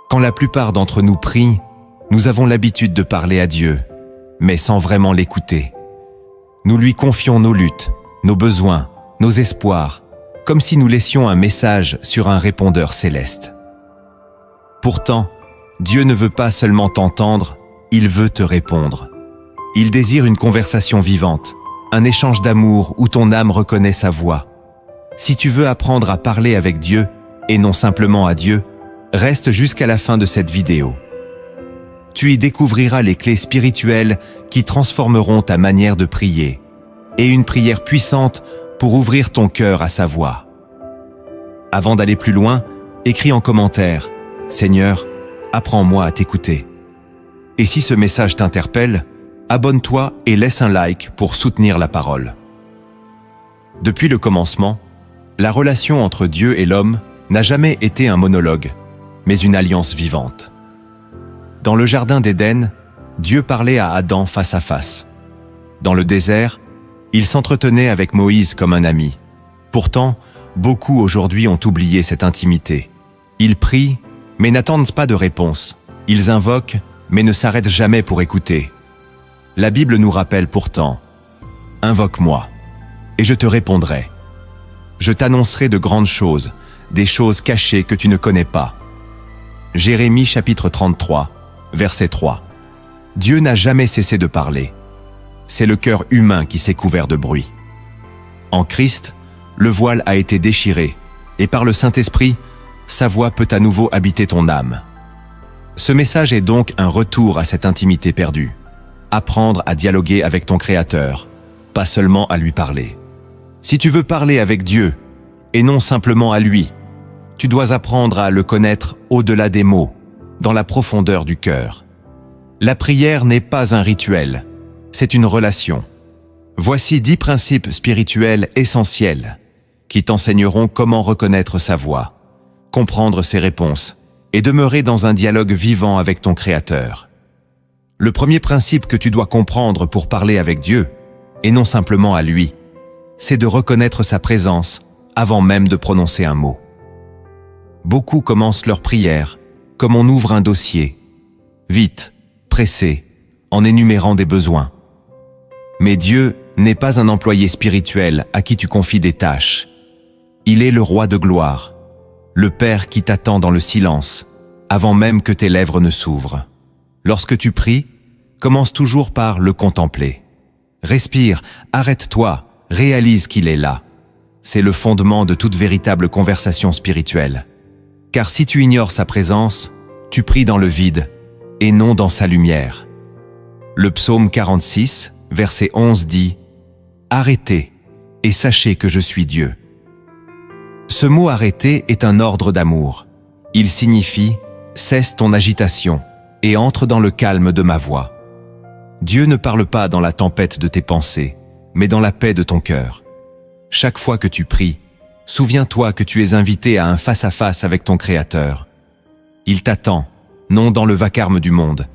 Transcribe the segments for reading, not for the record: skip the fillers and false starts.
Quand la plupart d'entre nous prient, nous avons l'habitude de parler à Dieu, mais sans vraiment l'écouter. Nous lui confions nos luttes, nos besoins, nos espoirs, comme si nous laissions un message sur un répondeur céleste. Pourtant, Dieu ne veut pas seulement t'entendre, il veut te répondre. Il désire une conversation vivante, un échange d'amour où ton âme reconnaît sa voix. Si tu veux apprendre à parler avec Dieu, et non simplement à Dieu, reste jusqu'à la fin de cette vidéo. Tu y découvriras les clés spirituelles qui transformeront ta manière de prier, et une prière puissante pour ouvrir ton cœur à sa voix. Avant d'aller plus loin, écris en commentaire « Seigneur, apprends-moi à t'écouter ». Et si ce message t'interpelle, abonne-toi et laisse un like pour soutenir la parole. Depuis le commencement, la relation entre Dieu et l'homme n'a jamais été un monologue, mais une alliance vivante. Dans le jardin d'Éden, Dieu parlait à Adam face à face. Dans le désert, il s'entretenait avec Moïse comme un ami. Pourtant, beaucoup aujourd'hui ont oublié cette intimité. Ils prient, mais n'attendent pas de réponse. Ils invoquent, mais ne s'arrêtent jamais pour écouter. La Bible nous rappelle pourtant « Invoque-moi, et je te répondrai. Je t'annoncerai de grandes choses, des choses cachées que tu ne connais pas. » Jérémie chapitre 33, verset 3. Dieu n'a jamais cessé de parler. C'est le cœur humain qui s'est couvert de bruit. En Christ, le voile a été déchiré, et par le Saint-Esprit, sa voix peut à nouveau habiter ton âme. Ce message est donc un retour à cette intimité perdue. Apprendre à dialoguer avec ton Créateur, pas seulement à lui parler. Si tu veux parler avec Dieu, et non simplement à lui, tu dois apprendre à le connaître au-delà des mots, dans la profondeur du cœur. La prière n'est pas un rituel, c'est une relation. Voici 10 principes spirituels essentiels qui t'enseigneront comment reconnaître sa voix, comprendre ses réponses et demeurer dans un dialogue vivant avec ton Créateur. Le premier principe que tu dois comprendre pour parler avec Dieu, et non simplement à lui, c'est de reconnaître sa présence avant même de prononcer un mot. Beaucoup commencent leur prière comme on ouvre un dossier, vite, pressé, en énumérant des besoins. Mais Dieu n'est pas un employé spirituel à qui tu confies des tâches. Il est le roi de gloire, le Père qui t'attend dans le silence, avant même que tes lèvres ne s'ouvrent. Lorsque tu pries, commence toujours par le contempler. Respire, arrête-toi, réalise qu'il est là. C'est le fondement de toute véritable conversation spirituelle. Car si tu ignores sa présence, tu pries dans le vide, et non dans sa lumière. Le psaume 46, verset 11 dit « Arrêtez, et sachez que je suis Dieu ». Ce mot « arrêter » est un ordre d'amour. Il signifie « cesse ton agitation et entre dans le calme de ma voix ». Dieu ne parle pas dans la tempête de tes pensées, mais dans la paix de ton cœur. Chaque fois que tu pries, souviens-toi que tu es invité à un face-à-face avec ton Créateur. Il t'attend, non dans le vacarme du monde,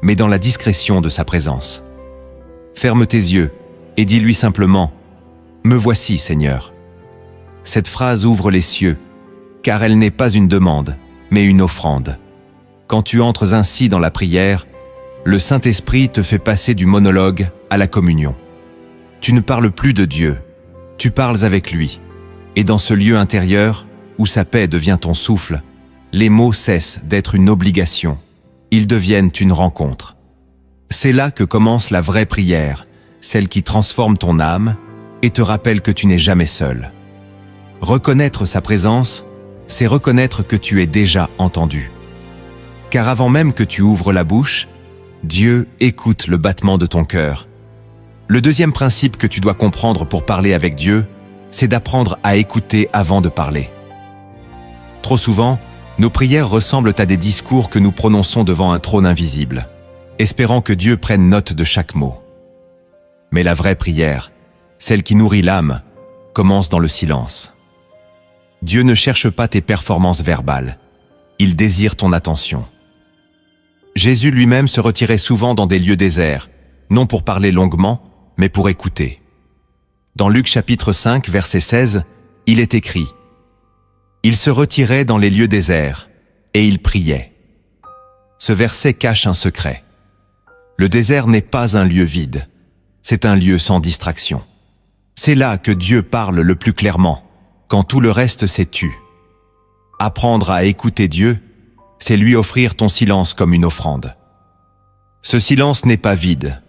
mais dans la discrétion de sa présence. Ferme tes yeux et dis-lui simplement « Me voici, Seigneur ». Cette phrase ouvre les cieux, car elle n'est pas une demande, mais une offrande. Quand tu entres ainsi dans la prière, le Saint-Esprit te fait passer du monologue à la communion. Tu ne parles plus de Dieu, tu parles avec lui. Et dans ce lieu intérieur, où sa paix devient ton souffle, les mots cessent d'être une obligation. Ils deviennent une rencontre. C'est là que commence la vraie prière, celle qui transforme ton âme et te rappelle que tu n'es jamais seul. Reconnaître sa présence, c'est reconnaître que tu es déjà entendu. Car avant même que tu ouvres la bouche, Dieu écoute le battement de ton cœur. Le deuxième principe que tu dois comprendre pour parler avec Dieu, c'est d'apprendre à écouter avant de parler. Trop souvent, nos prières ressemblent à des discours que nous prononçons devant un trône invisible, espérant que Dieu prenne note de chaque mot. Mais la vraie prière, celle qui nourrit l'âme, commence dans le silence. Dieu ne cherche pas tes performances verbales, il désire ton attention. Jésus lui-même se retirait souvent dans des lieux déserts, non pour parler longuement, mais pour écouter. Dans Luc chapitre 5, verset 16, il est écrit « Il se retirait dans les lieux déserts, et il priait. Ce verset cache un secret. Le désert n'est pas un lieu vide, c'est un lieu sans distraction. C'est là que Dieu parle le plus clairement, quand tout le reste s'est tu. Apprendre à écouter Dieu, c'est lui offrir ton silence comme une offrande. Ce silence n'est pas vide,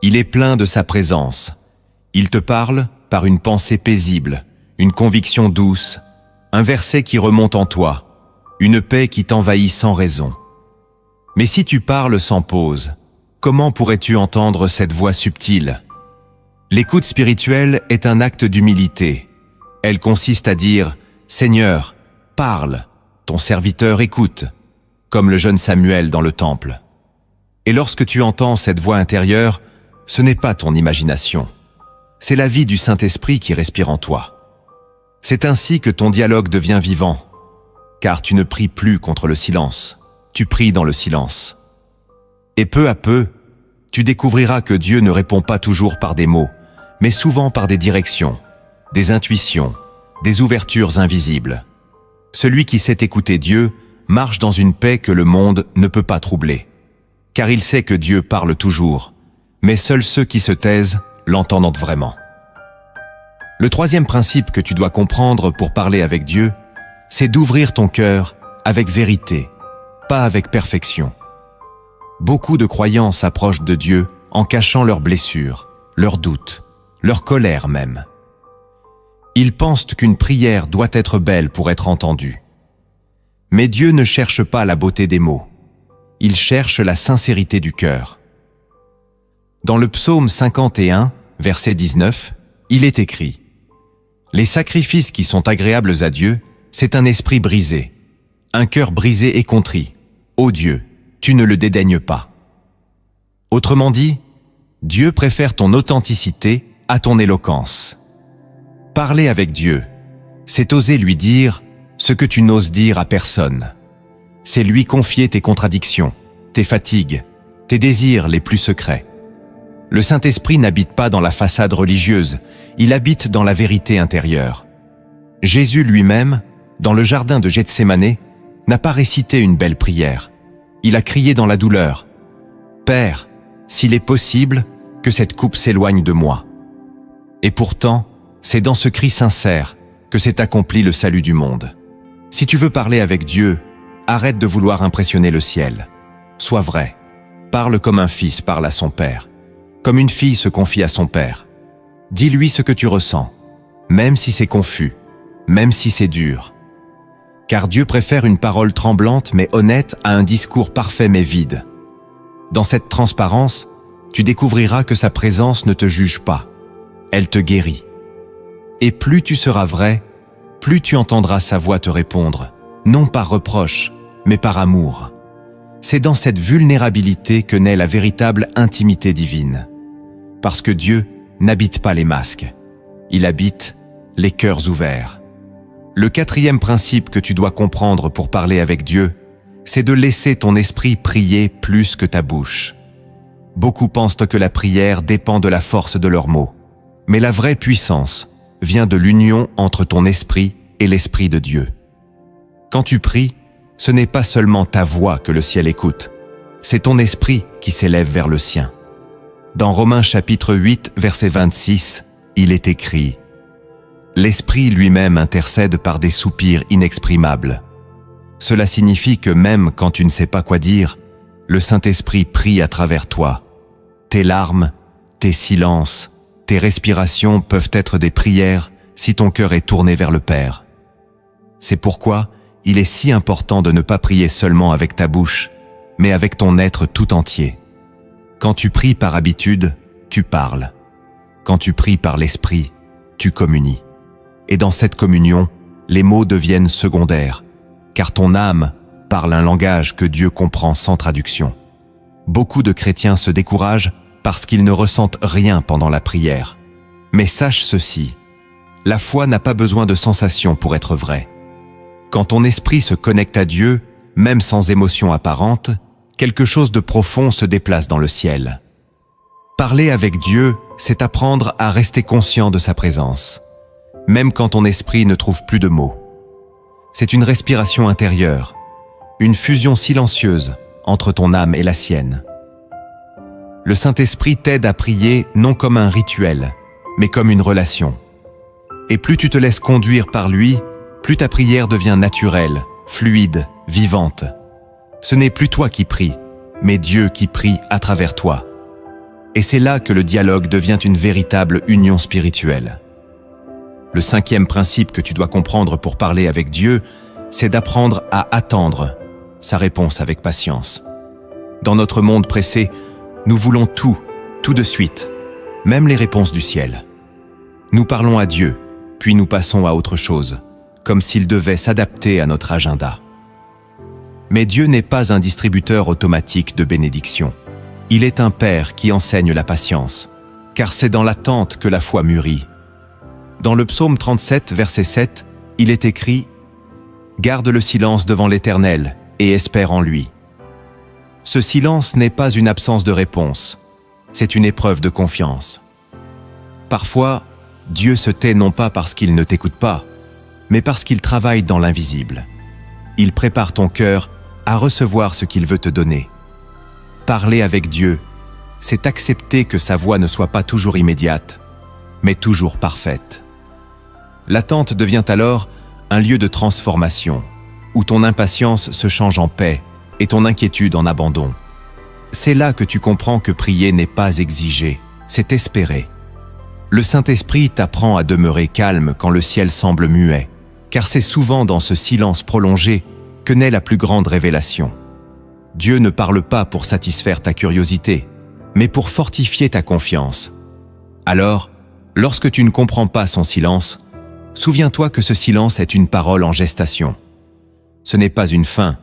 il est plein de sa présence. Il te parle par une pensée paisible, une conviction douce, un verset qui remonte en toi, une paix qui t'envahit sans raison. Mais si tu parles sans pause, comment pourrais-tu entendre cette voix subtile? L'écoute spirituelle est un acte d'humilité. Elle consiste à dire « Seigneur, parle, ton serviteur écoute », comme le jeune Samuel dans le temple. Et lorsque tu entends cette voix intérieure, ce n'est pas ton imagination. C'est la vie du Saint-Esprit qui respire en toi. C'est ainsi que ton dialogue devient vivant, car tu ne pries plus contre le silence, tu pries dans le silence. Et peu à peu, tu découvriras que Dieu ne répond pas toujours par des mots, mais souvent par des directions, des intuitions, des ouvertures invisibles. Celui qui sait écouter Dieu marche dans une paix que le monde ne peut pas troubler, car il sait que Dieu parle toujours, mais seuls ceux qui se taisent l'entendent vraiment. Le troisième principe que tu dois comprendre pour parler avec Dieu, c'est d'ouvrir ton cœur avec vérité, pas avec perfection. Beaucoup de croyants s'approchent de Dieu en cachant leurs blessures, leurs doutes, leur colère même. Ils pensent qu'une prière doit être belle pour être entendue. Mais Dieu ne cherche pas la beauté des mots. Il cherche la sincérité du cœur. Dans le psaume 51, verset 19, il est écrit « Les sacrifices qui sont agréables à Dieu, c'est un esprit brisé, un cœur brisé et contrit. Ô Dieu, tu ne le dédaignes pas. » Autrement dit, Dieu préfère ton authenticité à ton éloquence. Parler avec Dieu, c'est oser lui dire ce que tu n'oses dire à personne. C'est lui confier tes contradictions, tes fatigues, tes désirs les plus secrets. Le Saint-Esprit n'habite pas dans la façade religieuse, il habite dans la vérité intérieure. Jésus lui-même, dans le jardin de Gethsémane, n'a pas récité une belle prière. Il a crié dans la douleur « Père, s'il est possible, que cette coupe s'éloigne de moi. » Et pourtant, c'est dans ce cri sincère que s'est accompli le salut du monde. Si tu veux parler avec Dieu, arrête de vouloir impressionner le ciel. Sois vrai. Parle comme un fils parle à son père, comme une fille se confie à son père. Dis-lui ce que tu ressens, même si c'est confus, même si c'est dur. Car Dieu préfère une parole tremblante mais honnête à un discours parfait mais vide. Dans cette transparence, tu découvriras que sa présence ne te juge pas. Elle te guérit. Et plus tu seras vrai, plus tu entendras sa voix te répondre, non par reproche, mais par amour. C'est dans cette vulnérabilité que naît la véritable intimité divine. Parce que Dieu n'habite pas les masques, il habite les cœurs ouverts. Le quatrième principe que tu dois comprendre pour parler avec Dieu, c'est de laisser ton esprit prier plus que ta bouche. Beaucoup pensent que la prière dépend de la force de leurs mots. Mais la vraie puissance vient de l'union entre ton esprit et l'esprit de Dieu. Quand tu pries, ce n'est pas seulement ta voix que le ciel écoute, c'est ton esprit qui s'élève vers le sien. Dans Romains chapitre 8, verset 26, il est écrit « L'esprit lui-même intercède par des soupirs inexprimables. » Cela signifie que même quand tu ne sais pas quoi dire, le Saint-Esprit prie à travers toi. Tes larmes, tes silences, tes respirations peuvent être des prières si ton cœur est tourné vers le Père. C'est pourquoi il est si important de ne pas prier seulement avec ta bouche, mais avec ton être tout entier. Quand tu pries par habitude, tu parles. Quand tu pries par l'Esprit, tu communies. Et dans cette communion, les mots deviennent secondaires, car ton âme parle un langage que Dieu comprend sans traduction. Beaucoup de chrétiens se découragent parce qu'ils ne ressentent rien pendant la prière. Mais sache ceci, la foi n'a pas besoin de sensations pour être vraie. Quand ton esprit se connecte à Dieu, même sans émotion apparente, quelque chose de profond se déplace dans le ciel. Parler avec Dieu, c'est apprendre à rester conscient de sa présence, même quand ton esprit ne trouve plus de mots. C'est une respiration intérieure, une fusion silencieuse entre ton âme et la sienne. Le Saint-Esprit t'aide à prier non comme un rituel, mais comme une relation. Et plus tu te laisses conduire par lui, plus ta prière devient naturelle, fluide, vivante. Ce n'est plus toi qui pries, mais Dieu qui prie à travers toi. Et c'est là que le dialogue devient une véritable union spirituelle. Le 5e principe que tu dois comprendre pour parler avec Dieu, c'est d'apprendre à attendre sa réponse avec patience. Dans notre monde pressé, nous voulons tout de suite, même les réponses du ciel. Nous parlons à Dieu, puis nous passons à autre chose, comme s'il devait s'adapter à notre agenda. Mais Dieu n'est pas un distributeur automatique de bénédictions. Il est un Père qui enseigne la patience, car c'est dans l'attente que la foi mûrit. Dans le psaume 37, verset 7, il est écrit « Garde le silence devant l'Éternel et espère en lui ». Ce silence n'est pas une absence de réponse, c'est une épreuve de confiance. Parfois, Dieu se tait non pas parce qu'il ne t'écoute pas, mais parce qu'il travaille dans l'invisible. Il prépare ton cœur à recevoir ce qu'il veut te donner. Parler avec Dieu, c'est accepter que sa voix ne soit pas toujours immédiate, mais toujours parfaite. L'attente devient alors un lieu de transformation, où ton impatience se change en paix et ton inquiétude en abandon. C'est là que tu comprends que prier n'est pas exiger, c'est espérer. Le Saint-Esprit t'apprend à demeurer calme quand le ciel semble muet, car c'est souvent dans ce silence prolongé que naît la plus grande révélation. Dieu ne parle pas pour satisfaire ta curiosité, mais pour fortifier ta confiance. Alors, lorsque tu ne comprends pas son silence, souviens-toi que ce silence est une parole en gestation. Ce n'est pas une fin,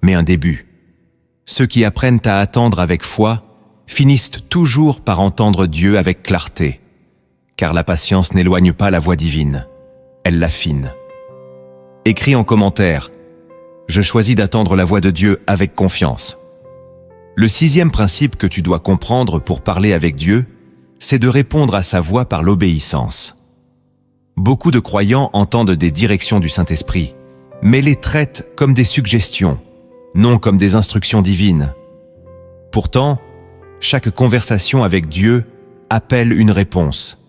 mais un début. Ceux qui apprennent à attendre avec foi finissent toujours par entendre Dieu avec clarté, car la patience n'éloigne pas la voix divine, elle l'affine. Écris en commentaire « Je choisis d'attendre la voix de Dieu avec confiance ». Le 6e principe que tu dois comprendre pour parler avec Dieu, c'est de répondre à sa voix par l'obéissance. Beaucoup de croyants entendent des directions du Saint-Esprit, mais les traitent comme des suggestions, non comme des instructions divines. Pourtant, chaque conversation avec Dieu appelle une réponse.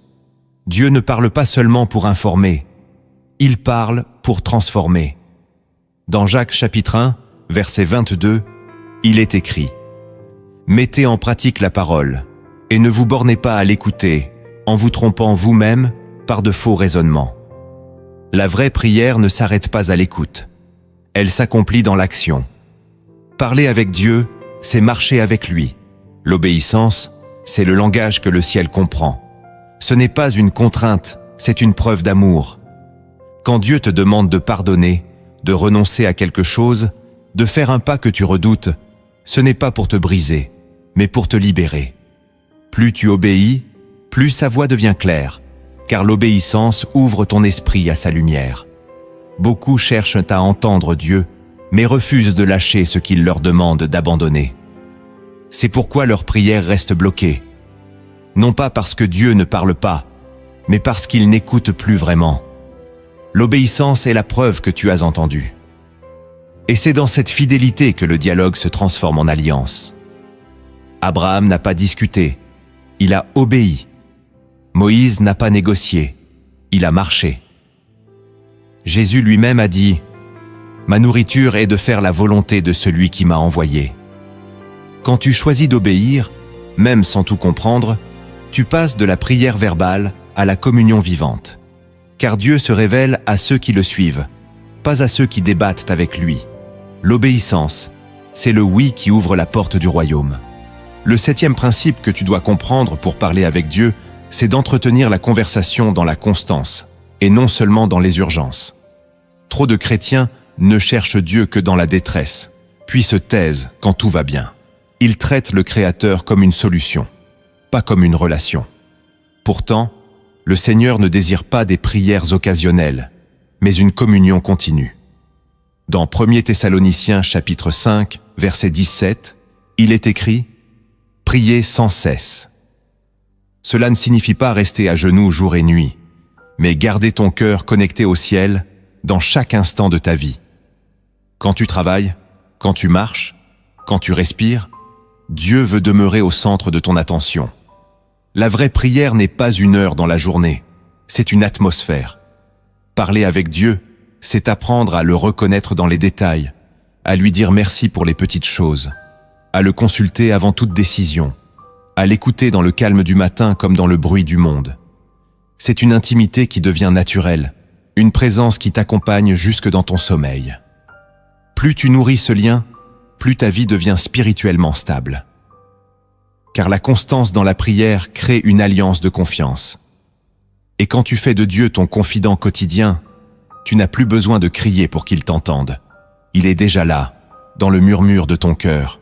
Dieu ne parle pas seulement pour informer, il parle pour transformer. Dans Jacques chapitre 1, verset 22, il est écrit « Mettez en pratique la parole, et ne vous bornez pas à l'écouter, en vous trompant vous-même par de faux raisonnements. » La vraie prière ne s'arrête pas à l'écoute, elle s'accomplit dans l'action. Parler avec Dieu, c'est marcher avec lui. L'obéissance, c'est le langage que le ciel comprend. Ce n'est pas une contrainte, c'est une preuve d'amour. Quand Dieu te demande de pardonner, de renoncer à quelque chose, de faire un pas que tu redoutes, ce n'est pas pour te briser, mais pour te libérer. Plus tu obéis, plus sa voix devient claire, car l'obéissance ouvre ton esprit à sa lumière. Beaucoup cherchent à entendre Dieu, mais refusent de lâcher ce qu'il leur demande d'abandonner. C'est pourquoi leurs prières restent bloquées. Non pas parce que Dieu ne parle pas, mais parce qu'il n'écoute plus vraiment. L'obéissance est la preuve que tu as entendu. Et c'est dans cette fidélité que le dialogue se transforme en alliance. Abraham n'a pas discuté, il a obéi. Moïse n'a pas négocié, il a marché. Jésus lui-même a dit « Ma nourriture est de faire la volonté de celui qui m'a envoyé ». Quand tu choisis d'obéir, même sans tout comprendre, tu passes de la prière verbale à la communion vivante. Car Dieu se révèle à ceux qui le suivent, pas à ceux qui débattent avec lui. L'obéissance, c'est le oui qui ouvre la porte du royaume. Le 7e principe que tu dois comprendre pour parler avec Dieu, c'est d'entretenir la conversation dans la constance, et non seulement dans les urgences. Trop de chrétiens ne cherchent Dieu que dans la détresse, puis se taisent quand tout va bien. Ils traitent le Créateur comme une solution, pas comme une relation. Pourtant, le Seigneur ne désire pas des prières occasionnelles, mais une communion continue. Dans 1 Thessaloniciens chapitre 5, verset 17, il est écrit « Priez sans cesse ». Cela ne signifie pas rester à genoux jour et nuit, mais garder ton cœur connecté au ciel dans chaque instant de ta vie. Quand tu travailles, quand tu marches, Quand tu respires, Dieu veut demeurer au centre de ton attention. La vraie prière n'est pas une heure dans la journée, c'est une atmosphère. Parler avec Dieu, c'est apprendre à le reconnaître dans les détails, à lui dire merci pour les petites choses, à le consulter avant toute décision, à l'écouter dans le calme du matin comme dans le bruit du monde. C'est une intimité qui devient naturelle, une présence qui t'accompagne jusque dans ton sommeil. Plus tu nourris ce lien, plus ta vie devient spirituellement stable. Car la constance dans la prière crée une alliance de confiance. Et quand tu fais de Dieu ton confident quotidien, tu n'as plus besoin de crier pour qu'il t'entende. Il est déjà là, dans le murmure de ton cœur.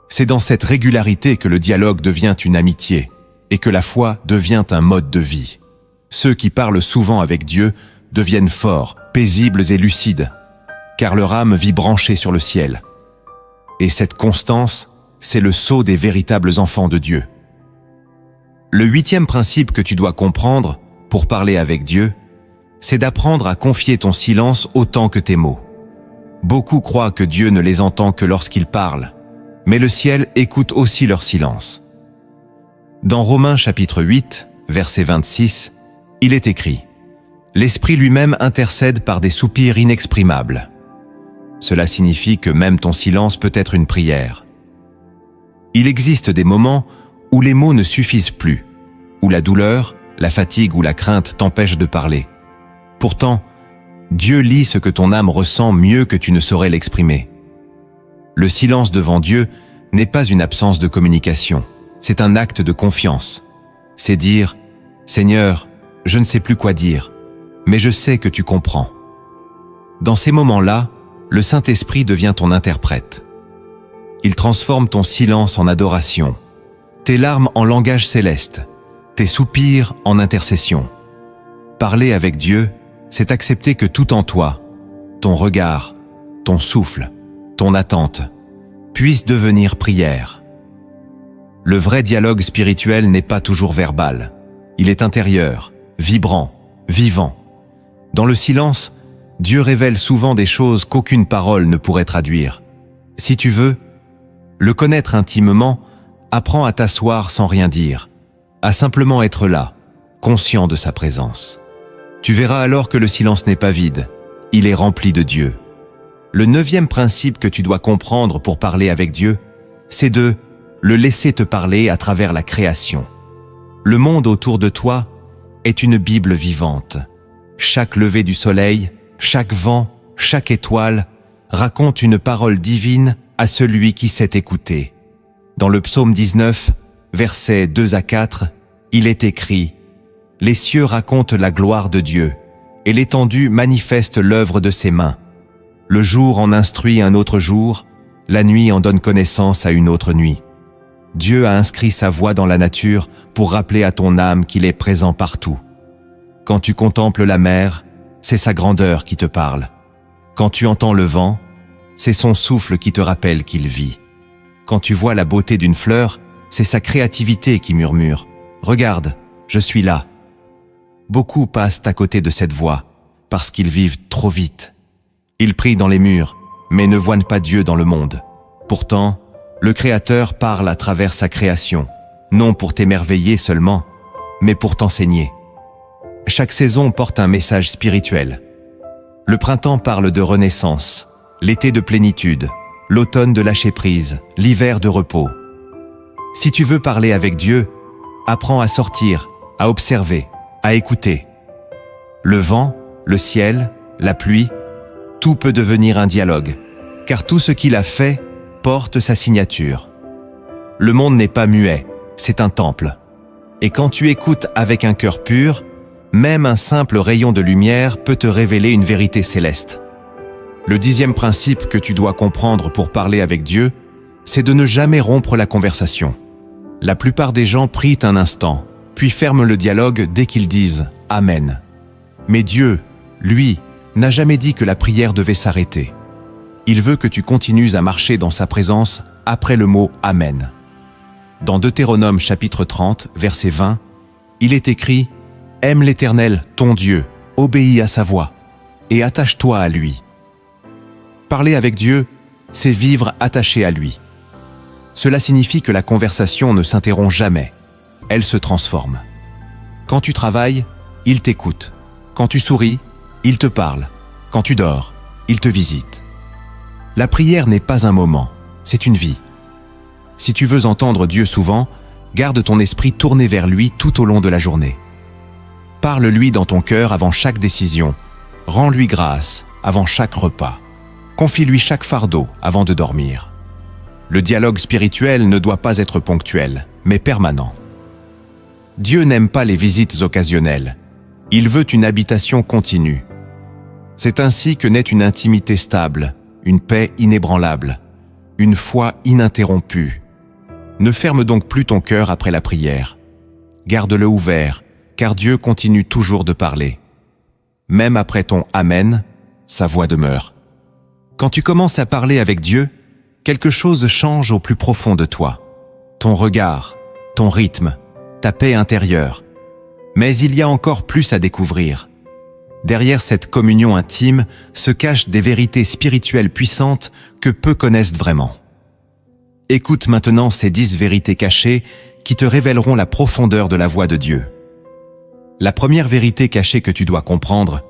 C'est dans cette régularité que le dialogue devient une amitié et que la foi devient un mode de vie. Ceux qui parlent souvent avec Dieu deviennent forts, paisibles et lucides, car leur âme vit branchée sur le ciel. Et cette constance, c'est le sceau des véritables enfants de Dieu. Le 8e principe que tu dois comprendre pour parler avec Dieu, c'est d'apprendre à confier ton silence autant que tes mots. Beaucoup croient que Dieu ne les entend que lorsqu'ils parlent, mais le ciel écoute aussi leur silence. Dans Romains chapitre 8, verset 26, il est écrit « L'Esprit lui-même intercède par des soupirs inexprimables ». Cela signifie que même ton silence peut être une prière. Il existe des moments où les mots ne suffisent plus, où la douleur, la fatigue ou la crainte t'empêchent de parler. Pourtant, Dieu lit ce que ton âme ressent mieux que tu ne saurais l'exprimer. Le silence devant Dieu n'est pas une absence de communication, c'est un acte de confiance. C'est dire « Seigneur, je ne sais plus quoi dire, mais je sais que tu comprends ». Dans ces moments-là, le Saint-Esprit devient ton interprète. Il transforme ton silence en adoration, tes larmes en langage céleste, tes soupirs en intercession. Parler avec Dieu, c'est accepter que tout en toi, ton regard, ton souffle, ton attente, puisse devenir prière. Le vrai dialogue spirituel n'est pas toujours verbal. Il est intérieur, vibrant, vivant. Dans le silence, Dieu révèle souvent des choses qu'aucune parole ne pourrait traduire. Si tu veux le connaître intimement, apprends à t'asseoir sans rien dire, à simplement être là, conscient de sa présence. Tu verras alors que le silence n'est pas vide, il est rempli de Dieu. Le 9e principe que tu dois comprendre pour parler avec Dieu, c'est de le laisser te parler à travers la création. Le monde autour de toi est une Bible vivante. Chaque lever du soleil, chaque vent, chaque étoile raconte une parole divine à celui qui sait écouter. Dans le psaume 19, versets 2 à 4, il est écrit « Les cieux racontent la gloire de Dieu, et l'étendue manifeste l'œuvre de ses mains. Le jour en instruit un autre jour, la nuit en donne connaissance à une autre nuit. Dieu a inscrit sa voix dans la nature pour rappeler à ton âme qu'il est présent partout. Quand tu contemples la mer, c'est sa grandeur qui te parle. Quand tu entends le vent, c'est son souffle qui te rappelle qu'il vit. Quand tu vois la beauté d'une fleur, c'est sa créativité qui murmure « Regarde, je suis là ». Beaucoup passent à côté de cette voix, parce qu'ils vivent trop vite. Ils prient dans les murs, mais ne voient pas Dieu dans le monde. Pourtant, le Créateur parle à travers sa création, non pour t'émerveiller seulement, mais pour t'enseigner. Chaque saison porte un message spirituel. Le printemps parle de renaissance, l'été de plénitude, l'automne de lâcher prise, l'hiver de repos. Si tu veux parler avec Dieu, apprends à sortir, à observer, à écouter. Le vent, le ciel, la pluie, tout peut devenir un dialogue, car tout ce qu'il a fait porte sa signature. Le monde n'est pas muet, c'est un temple. Et quand tu écoutes avec un cœur pur, même un simple rayon de lumière peut te révéler une vérité céleste. Le 10e principe que tu dois comprendre pour parler avec Dieu, c'est de ne jamais rompre la conversation. La plupart des gens prient un instant, puis ferment le dialogue dès qu'ils disent « Amen ». Mais Dieu, lui, n'a jamais dit que la prière devait s'arrêter. Il veut que tu continues à marcher dans sa présence après le mot « Amen ». Dans Deutéronome chapitre 30, verset 20, il est écrit « Aime l'Éternel, ton Dieu, obéis à sa voix, et attache-toi à lui ». Parler avec Dieu, c'est vivre attaché à lui. Cela signifie que la conversation ne s'interrompt jamais. Elle se transforme. Quand tu travailles, il t'écoute. Quand tu souris, il te parle. Quand tu dors, il te visite. La prière n'est pas un moment, c'est une vie. Si tu veux entendre Dieu souvent, garde ton esprit tourné vers lui tout au long de la journée. Parle-lui dans ton cœur avant chaque décision. Rends-lui grâce avant chaque repas. Confie-lui chaque fardeau avant de dormir. Le dialogue spirituel ne doit pas être ponctuel, mais permanent. Dieu n'aime pas les visites occasionnelles. Il veut une habitation continue. C'est ainsi que naît une intimité stable, une paix inébranlable, une foi ininterrompue. Ne ferme donc plus ton cœur après la prière. Garde-le ouvert, car Dieu continue toujours de parler. Même après ton « Amen », sa voix demeure. Quand tu commences à parler avec Dieu, quelque chose change au plus profond de toi. Ton regard, ton rythme, ta paix intérieure. Mais il y a encore plus à découvrir. Derrière cette communion intime se cachent des vérités spirituelles puissantes que peu connaissent vraiment. Écoute maintenant ces 10 vérités cachées qui te révéleront la profondeur de la voix de Dieu. La première vérité cachée que tu dois comprendre,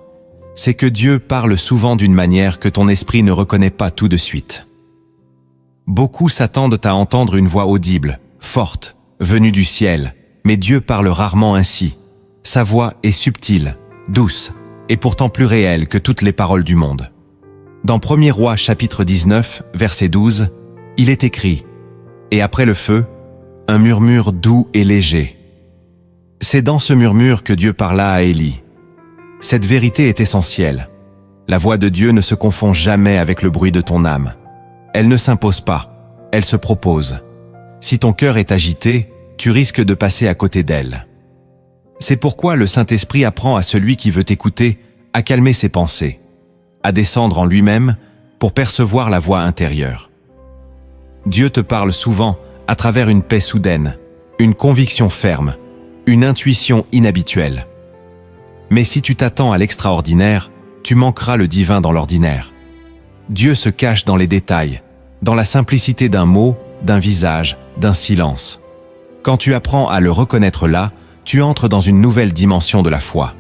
c'est que Dieu parle souvent d'une manière que ton esprit ne reconnaît pas tout de suite. Beaucoup s'attendent à entendre une voix audible, forte, venue du ciel, mais Dieu parle rarement ainsi. Sa voix est subtile, douce, et pourtant plus réelle que toutes les paroles du monde. Dans 1er Roi chapitre 19, verset 12, il est écrit « Et après le feu, un murmure doux et léger. » C'est dans ce murmure que Dieu parla à Élie. Cette vérité est essentielle. La voix de Dieu ne se confond jamais avec le bruit de ton âme. Elle ne s'impose pas, elle se propose. Si ton cœur est agité, tu risques de passer à côté d'elle. C'est pourquoi le Saint-Esprit apprend à celui qui veut écouter à calmer ses pensées, à descendre en lui-même pour percevoir la voix intérieure. Dieu te parle souvent à travers une paix soudaine, une conviction ferme, une intuition inhabituelle. Mais si tu t'attends à l'extraordinaire, tu manqueras le divin dans l'ordinaire. Dieu se cache dans les détails, dans la simplicité d'un mot, d'un visage, d'un silence. Quand tu apprends à le reconnaître là, tu entres dans une nouvelle dimension de la foi.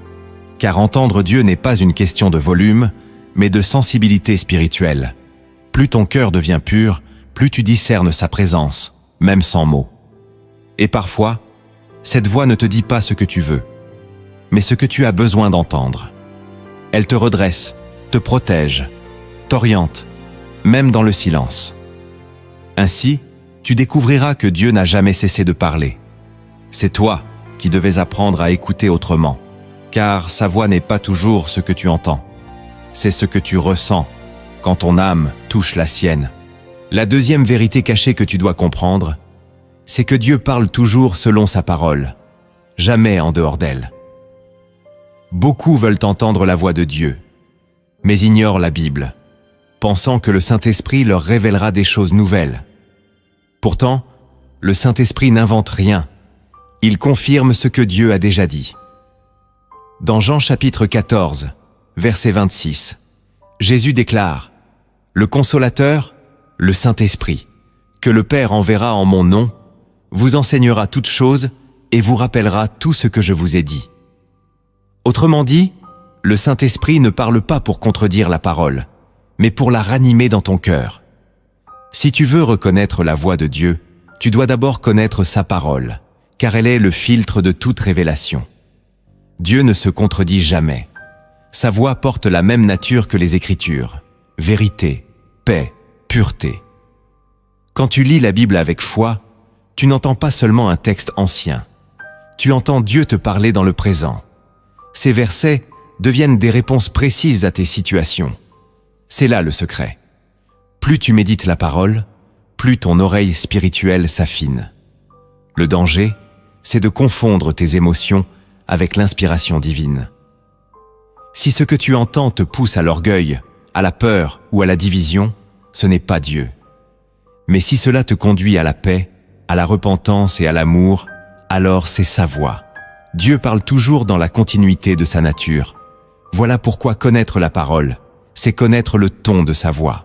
Car entendre Dieu n'est pas une question de volume, mais de sensibilité spirituelle. Plus ton cœur devient pur, plus tu discernes sa présence, même sans mots. Et parfois, cette voix ne te dit pas ce que tu veux, mais ce que tu as besoin d'entendre. Elle te redresse, te protège, t'oriente, même dans le silence. Ainsi, tu découvriras que Dieu n'a jamais cessé de parler. C'est toi qui devais apprendre à écouter autrement, car sa voix n'est pas toujours ce que tu entends. C'est ce que tu ressens quand ton âme touche la sienne. La deuxième vérité cachée que tu dois comprendre, c'est que Dieu parle toujours selon sa parole, jamais en dehors d'elle. Beaucoup veulent entendre la voix de Dieu, mais ignorent la Bible, pensant que le Saint-Esprit leur révélera des choses nouvelles. Pourtant, le Saint-Esprit n'invente rien. Il confirme ce que Dieu a déjà dit. Dans Jean chapitre 14, verset 26, Jésus déclare « Le Consolateur, le Saint-Esprit, que le Père enverra en mon nom, vous enseignera toutes choses et vous rappellera tout ce que je vous ai dit. » Autrement dit, le Saint-Esprit ne parle pas pour contredire la parole, mais pour la ranimer dans ton cœur. Si tu veux reconnaître la voix de Dieu, tu dois d'abord connaître sa parole, car elle est le filtre de toute révélation. Dieu ne se contredit jamais. Sa voix porte la même nature que les Écritures, vérité, paix, pureté. Quand tu lis la Bible avec foi, tu n'entends pas seulement un texte ancien. Tu entends Dieu te parler dans le présent. Ces versets deviennent des réponses précises à tes situations. C'est là le secret. Plus tu médites la parole, plus ton oreille spirituelle s'affine. Le danger, c'est de confondre tes émotions avec l'inspiration divine. Si ce que tu entends te pousse à l'orgueil, à la peur ou à la division, ce n'est pas Dieu. Mais si cela te conduit à la paix, à la repentance et à l'amour, alors c'est sa voix. Dieu parle toujours dans la continuité de sa nature. Voilà pourquoi connaître la parole, c'est connaître le ton de sa voix.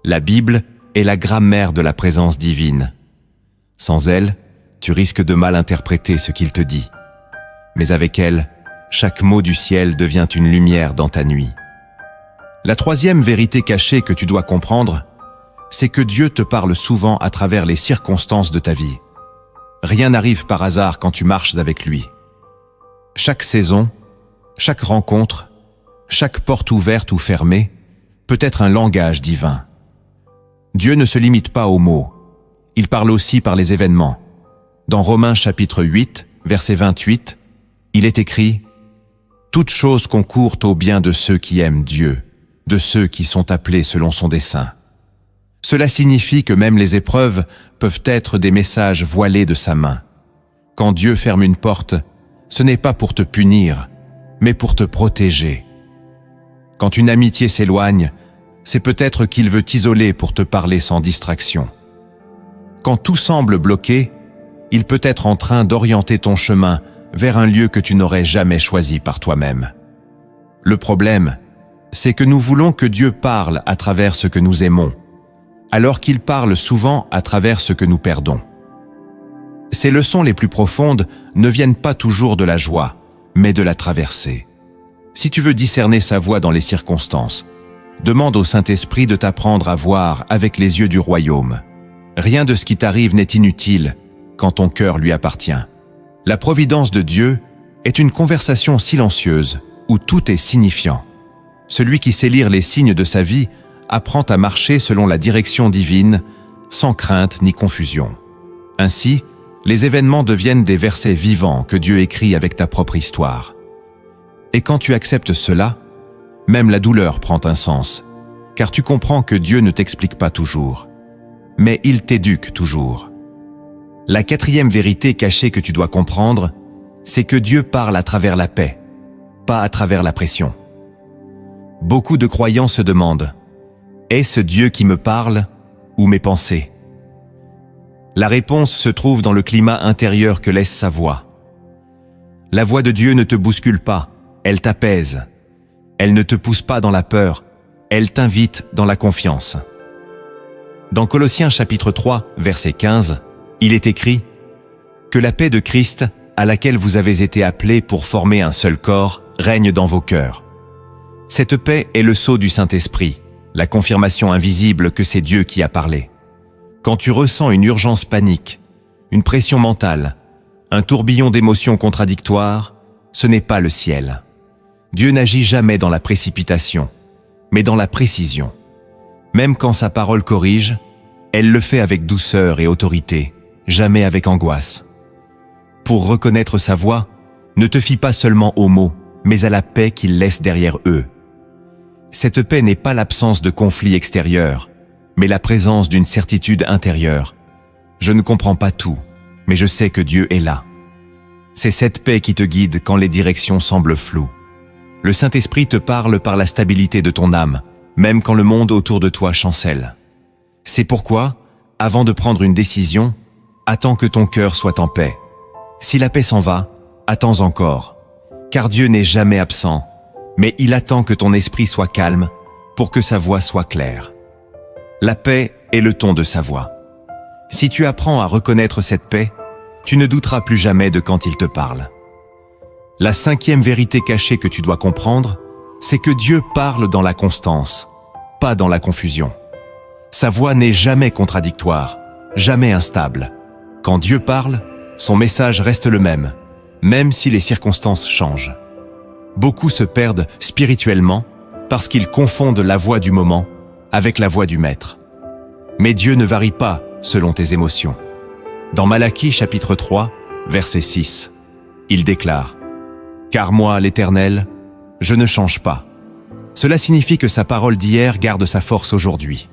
La Bible est la grammaire de la présence divine. Sans elle, tu risques de mal interpréter ce qu'il te dit. Mais avec elle, chaque mot du ciel devient une lumière dans ta nuit. La troisième vérité cachée que tu dois comprendre, c'est que Dieu te parle souvent à travers les circonstances de ta vie. Rien n'arrive par hasard quand tu marches avec lui. Chaque saison, chaque rencontre, chaque porte ouverte ou fermée peut être un langage divin. Dieu ne se limite pas aux mots, il parle aussi par les événements. Dans Romains chapitre 8, verset 28, il est écrit « Toutes choses concourent au bien de ceux qui aiment Dieu, de ceux qui sont appelés selon son dessein. » Cela signifie que même les épreuves peuvent être des messages voilés de sa main. Quand Dieu ferme une porte, ce n'est pas pour te punir, mais pour te protéger. Quand une amitié s'éloigne, c'est peut-être qu'il veut t'isoler pour te parler sans distraction. Quand tout semble bloqué, il peut être en train d'orienter ton chemin vers un lieu que tu n'aurais jamais choisi par toi-même. Le problème, c'est que nous voulons que Dieu parle à travers ce que nous aimons, alors qu'il parle souvent à travers ce que nous perdons. Ces leçons les plus profondes ne viennent pas toujours de la joie, mais de la traversée. Si tu veux discerner sa voix dans les circonstances, demande au Saint-Esprit de t'apprendre à voir avec les yeux du royaume. Rien de ce qui t'arrive n'est inutile quand ton cœur lui appartient. La providence de Dieu est une conversation silencieuse où tout est signifiant. Celui qui sait lire les signes de sa vie apprend à marcher selon la direction divine, sans crainte ni confusion. Ainsi, les événements deviennent des versets vivants que Dieu écrit avec ta propre histoire. Et quand tu acceptes cela, même la douleur prend un sens, car tu comprends que Dieu ne t'explique pas toujours, mais il t'éduque toujours. La quatrième vérité cachée que tu dois comprendre, c'est que Dieu parle à travers la paix, pas à travers la pression. Beaucoup de croyants se demandent « Est-ce Dieu qui me parle ou mes pensées ?» La réponse se trouve dans le climat intérieur que laisse sa voix. La voix de Dieu ne te bouscule pas, elle t'apaise. Elle ne te pousse pas dans la peur, elle t'invite dans la confiance. Dans Colossiens chapitre 3, verset 15, il est écrit « Que la paix de Christ, à laquelle vous avez été appelés pour former un seul corps, règne dans vos cœurs. » Cette paix est le sceau du Saint-Esprit, la confirmation invisible que c'est Dieu qui a parlé. Quand tu ressens une urgence panique, une pression mentale, un tourbillon d'émotions contradictoires, ce n'est pas le ciel. Dieu n'agit jamais dans la précipitation, mais dans la précision. Même quand sa parole corrige, elle le fait avec douceur et autorité, jamais avec angoisse. Pour reconnaître sa voix, ne te fie pas seulement aux mots, mais à la paix qu'il laisse derrière eux. Cette paix n'est pas l'absence de conflits extérieurs, mais la présence d'une certitude intérieure. Je ne comprends pas tout, mais je sais que Dieu est là. C'est cette paix qui te guide quand les directions semblent floues. Le Saint-Esprit te parle par la stabilité de ton âme, même quand le monde autour de toi chancelle. C'est pourquoi, avant de prendre une décision, attends que ton cœur soit en paix. Si la paix s'en va, attends encore, car Dieu n'est jamais absent, mais il attend que ton esprit soit calme pour que sa voix soit claire. La paix est le ton de sa voix. Si tu apprends à reconnaître cette paix, tu ne douteras plus jamais de quand il te parle. La cinquième vérité cachée que tu dois comprendre, c'est que Dieu parle dans la constance, pas dans la confusion. Sa voix n'est jamais contradictoire, jamais instable. Quand Dieu parle, son message reste le même si les circonstances changent. Beaucoup se perdent spirituellement parce qu'ils confondent la voix du moment avec la voix du Maître. Mais Dieu ne varie pas selon tes émotions. Dans Malachie chapitre 3, verset 6, il déclare « Car moi, l'Éternel, je ne change pas. » Cela signifie que sa parole d'hier garde sa force aujourd'hui.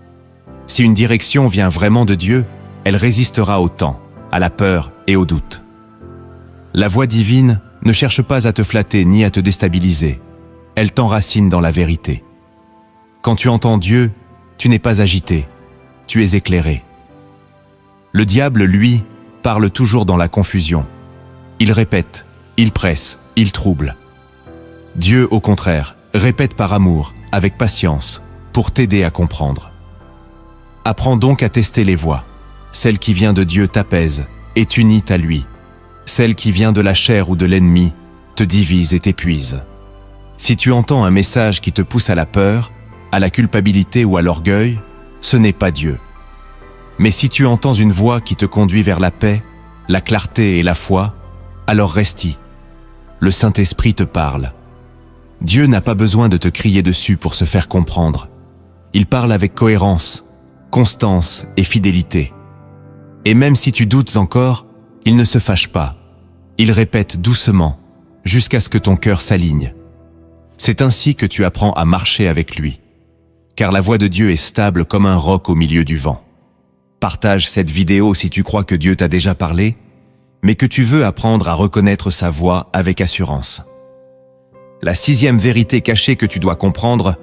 Si une direction vient vraiment de Dieu, elle résistera au temps, à la peur et au doute. La voix divine ne cherche pas à te flatter ni à te déstabiliser. Elle t'enracine dans la vérité. Quand tu entends Dieu, tu n'es pas agité, tu es éclairé. Le diable, lui, parle toujours dans la confusion. Il répète, il presse, il trouble. Dieu, au contraire, répète par amour, avec patience, pour t'aider à comprendre. Apprends donc à tester les voix. Celle qui vient de Dieu t'apaise et t'unit à lui. Celle qui vient de la chair ou de l'ennemi te divise et t'épuise. Si tu entends un message qui te pousse à la peur, à la culpabilité ou à l'orgueil, ce n'est pas Dieu. Mais si tu entends une voix qui te conduit vers la paix, la clarté et la foi, alors reste-y. Le Saint-Esprit te parle. Dieu n'a pas besoin de te crier dessus pour se faire comprendre. Il parle avec cohérence, constance et fidélité. Et même si tu doutes encore, il ne se fâche pas. Il répète doucement, jusqu'à ce que ton cœur s'aligne. C'est ainsi que tu apprends à marcher avec lui. Car la voix de Dieu est stable comme un roc au milieu du vent. Partage cette vidéo si tu crois que Dieu t'a déjà parlé, mais que tu veux apprendre à reconnaître sa voix avec assurance. La 6e vérité cachée que tu dois comprendre,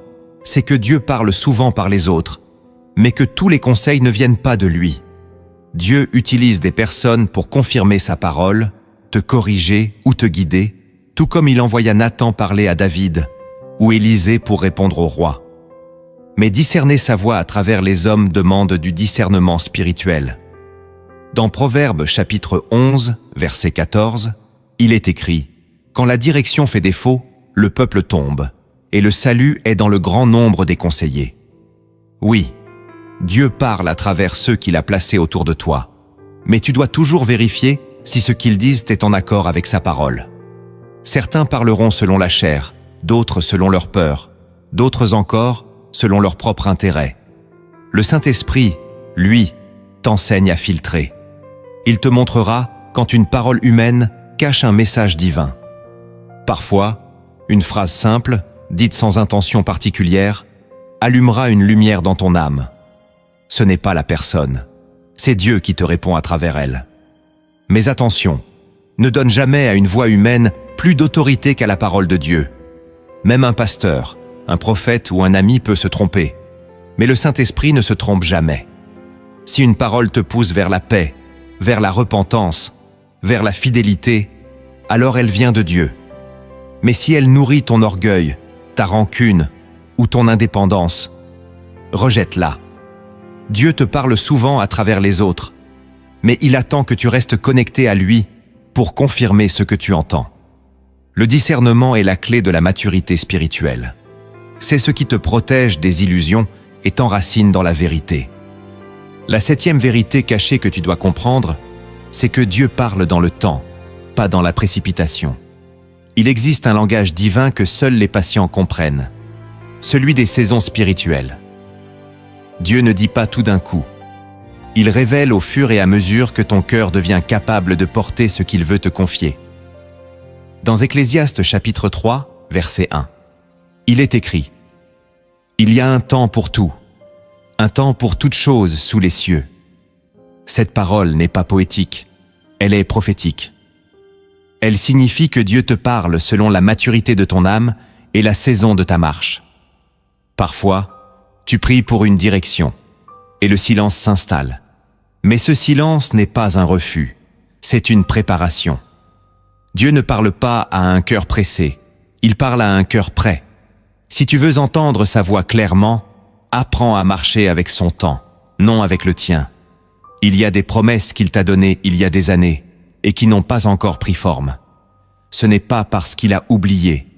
c'est que Dieu parle souvent par les autres, mais que tous les conseils ne viennent pas de lui. Dieu utilise des personnes pour confirmer sa parole, te corriger ou te guider, tout comme il envoya Nathan parler à David ou Élisée pour répondre au roi. Mais discerner sa voix à travers les hommes demande du discernement spirituel. Dans Proverbes chapitre 11, verset 14, il est écrit « Quand la direction fait défaut, le peuple tombe, et le salut est dans le grand nombre des conseillers. » Oui, Dieu parle à travers ceux qu'il a placés autour de toi, mais tu dois toujours vérifier si ce qu'ils disent est en accord avec sa parole. Certains parleront selon la chair, d'autres selon leur peur, d'autres encore selon leur propre intérêt. Le Saint-Esprit, lui, t'enseigne à filtrer. Il te montrera quand une parole humaine cache un message divin. Parfois, une phrase simple, dite sans intention particulière, allumera une lumière dans ton âme. Ce n'est pas la personne, c'est Dieu qui te répond à travers elle. Mais attention, ne donne jamais à une voix humaine plus d'autorité qu'à la parole de Dieu. Même un pasteur, un prophète ou un ami peut se tromper, mais le Saint-Esprit ne se trompe jamais. Si une parole te pousse vers la paix, vers la repentance, vers la fidélité, alors elle vient de Dieu. Mais si elle nourrit ton orgueil, ta rancune ou ton indépendance, rejette-la. Dieu te parle souvent à travers les autres, mais il attend que tu restes connecté à lui pour confirmer ce que tu entends. Le discernement est la clé de la maturité spirituelle. C'est ce qui te protège des illusions et t'enracine dans la vérité. La 7e vérité cachée que tu dois comprendre, c'est que Dieu parle dans le temps, pas dans la précipitation. Il existe un langage divin que seuls les patients comprennent, celui des saisons spirituelles. Dieu ne dit pas tout d'un coup. Il révèle au fur et à mesure que ton cœur devient capable de porter ce qu'il veut te confier. Dans Ecclésiaste chapitre 3, verset 1, il est écrit « Il y a un temps pour tout, un temps pour toute chose sous les cieux. » Cette parole n'est pas poétique, elle est prophétique. Elle signifie que Dieu te parle selon la maturité de ton âme et la saison de ta marche. Parfois, tu pries pour une direction, et le silence s'installe. Mais ce silence n'est pas un refus, c'est une préparation. Dieu ne parle pas à un cœur pressé, il parle à un cœur prêt. Si tu veux entendre sa voix clairement, apprends à marcher avec son temps, non avec le tien. Il y a des promesses qu'il t'a données il y a des années, et qui n'ont pas encore pris forme. Ce n'est pas parce qu'il a oublié,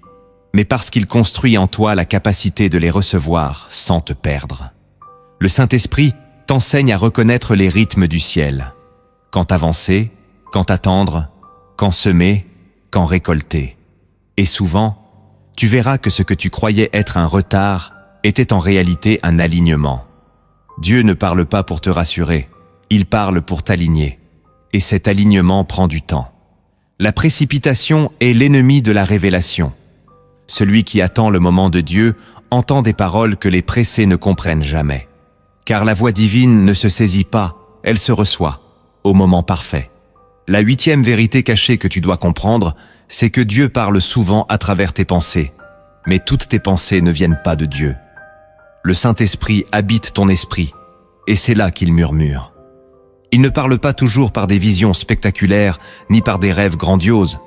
mais parce qu'il construit en toi la capacité de les recevoir sans te perdre. Le Saint-Esprit t'enseigne à reconnaître les rythmes du ciel. Quand avancer, quand attendre, quand semer, quand récolter. Et souvent, tu verras que ce que tu croyais être un retard était en réalité un alignement. Dieu ne parle pas pour te rassurer, il parle pour t'aligner. Et cet alignement prend du temps. La précipitation est l'ennemi de la révélation. Celui qui attend le moment de Dieu entend des paroles que les pressés ne comprennent jamais. Car la voix divine ne se saisit pas, elle se reçoit, au moment parfait. La 8e vérité cachée que tu dois comprendre, c'est que Dieu parle souvent à travers tes pensées. Mais toutes tes pensées ne viennent pas de Dieu. Le Saint-Esprit habite ton esprit, et c'est là qu'il murmure. Il ne parle pas toujours par des visions spectaculaires, ni par des rêves grandioses,